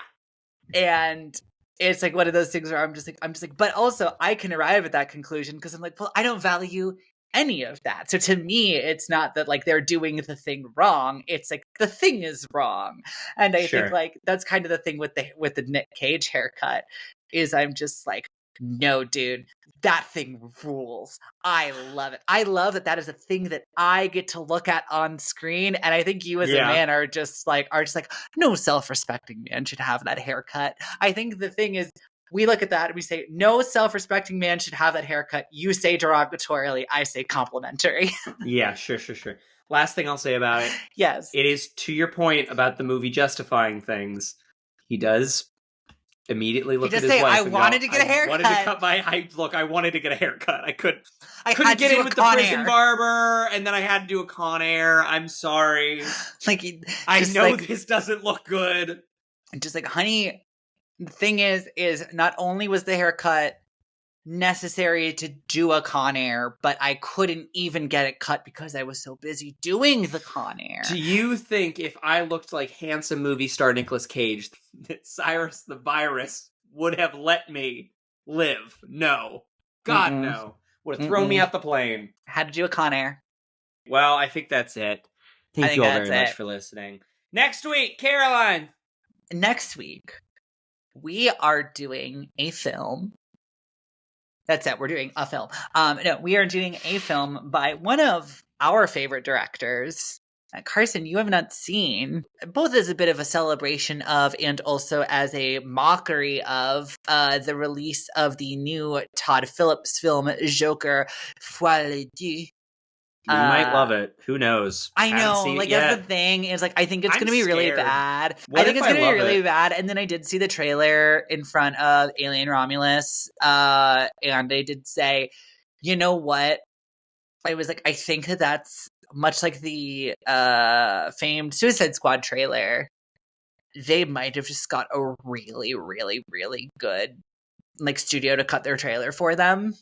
And it's like one of those things where I'm just like, but also I can arrive at that conclusion because I'm like, well, I don't value any of that. So to me, it's not that like they're doing the thing wrong. It's like the thing is wrong. And I think like that's kind of the thing with the Nick Cage haircut is I'm just like, no, dude, that thing rules. I love it. I love that is a thing that I get to look at on screen. And I think you as a man are just like, no self-respecting man should have that haircut. I think the thing is, we look at that and we say, no self-respecting man should have that haircut. You say derogatorily, I say complimentary. Yeah, sure. Last thing I'll say about it. Yes. It is to your point about the movie justifying things. He does immediately look at his wife I and wanted to get a haircut. I wanted to get a haircut. I couldn't get in with the prison barber, and then I had to do a Con Air. I'm sorry. Like, I know this doesn't look good. Just like, honey, the thing is not only was the haircut necessary to do a Con Air, but I couldn't even get it cut because I was so busy doing the Con Air. Do you think if I looked like handsome movie star Nicolas Cage that Cyrus the Virus would have let me live? No. God, no. Would have thrown me off the plane. Had to do a Con Air. Well, I think that's it. Thank you all very much for listening. Next week, Caroline. Next week, we are doing a film. That's it. We're doing a film. No, we are doing a film by one of our favorite directors. Carson, you have not seen, both as a bit of a celebration of and also as a mockery of the release of the new Todd Phillips film, Joker, Foi les Deux. We might love it. Who knows? I know. Like, that's the thing. Is like, I think it's going to be really bad. I think it's going to be really bad. And then I did see the trailer in front of Alien Romulus. And they did say, you know what? I was like, I think that's much like the famed Suicide Squad trailer. They might have just got a really, really, really good like studio to cut their trailer for them.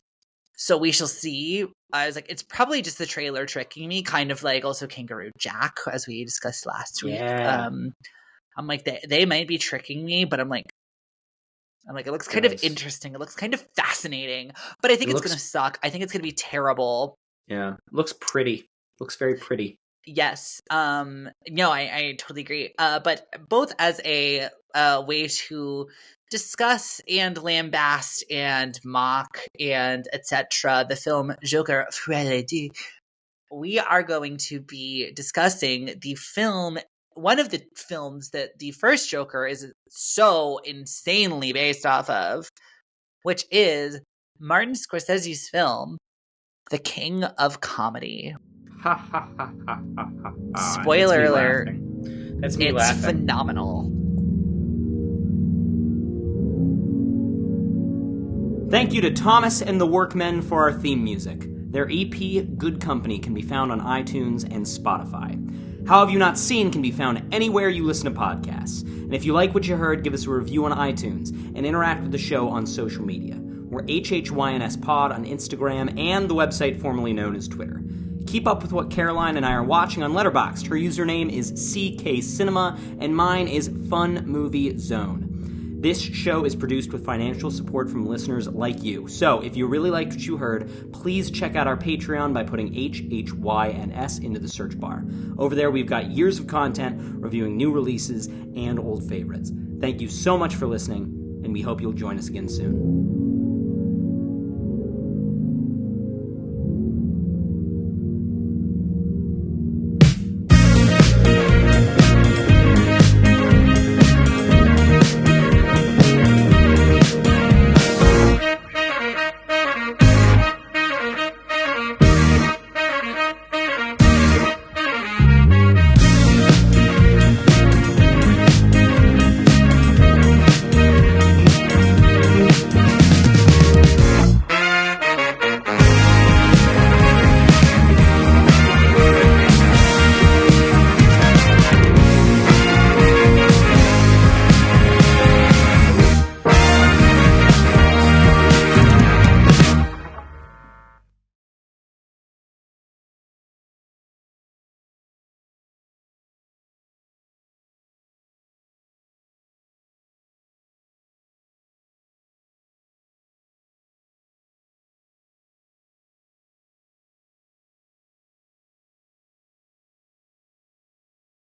So we shall see. I was like, it's probably just the trailer tricking me, kind of like also Kangaroo Jack, as we discussed last week. I'm like, they might be tricking me, but I'm like, it looks kind of interesting. It looks kind of fascinating, but I think it's going to suck. I think it's going to be terrible. Yeah. Looks pretty. Looks very pretty. Yes. No, I totally agree. But both as a way to discuss and lambast and mock and etc. the film Joker, we are going to be discussing the film, one of the films that the first Joker is so insanely based off of, which is Martin Scorsese's film, The King of Comedy. Ha ha ha ha ha ha. Spoiler alert. That's me it's laughing. Phenomenal. Thank you to Thomas and the Workmen for our theme music. Their EP, Good Company, can be found on iTunes and Spotify. How Have You Not Seen can be found anywhere you listen to podcasts. And if you like what you heard, give us a review on iTunes and interact with the show on social media. We're HHYNS Pod on Instagram and the website formerly known as Twitter. Keep up with what Caroline and I are watching on Letterboxd. Her username is CK Cinema, and mine is Fun Movie Zone. This show is produced with financial support from listeners like you. So, if you really liked what you heard, please check out our Patreon by putting HHYNS into the search bar. Over there, we've got years of content reviewing new releases and old favorites. Thank you so much for listening, and we hope you'll join us again soon.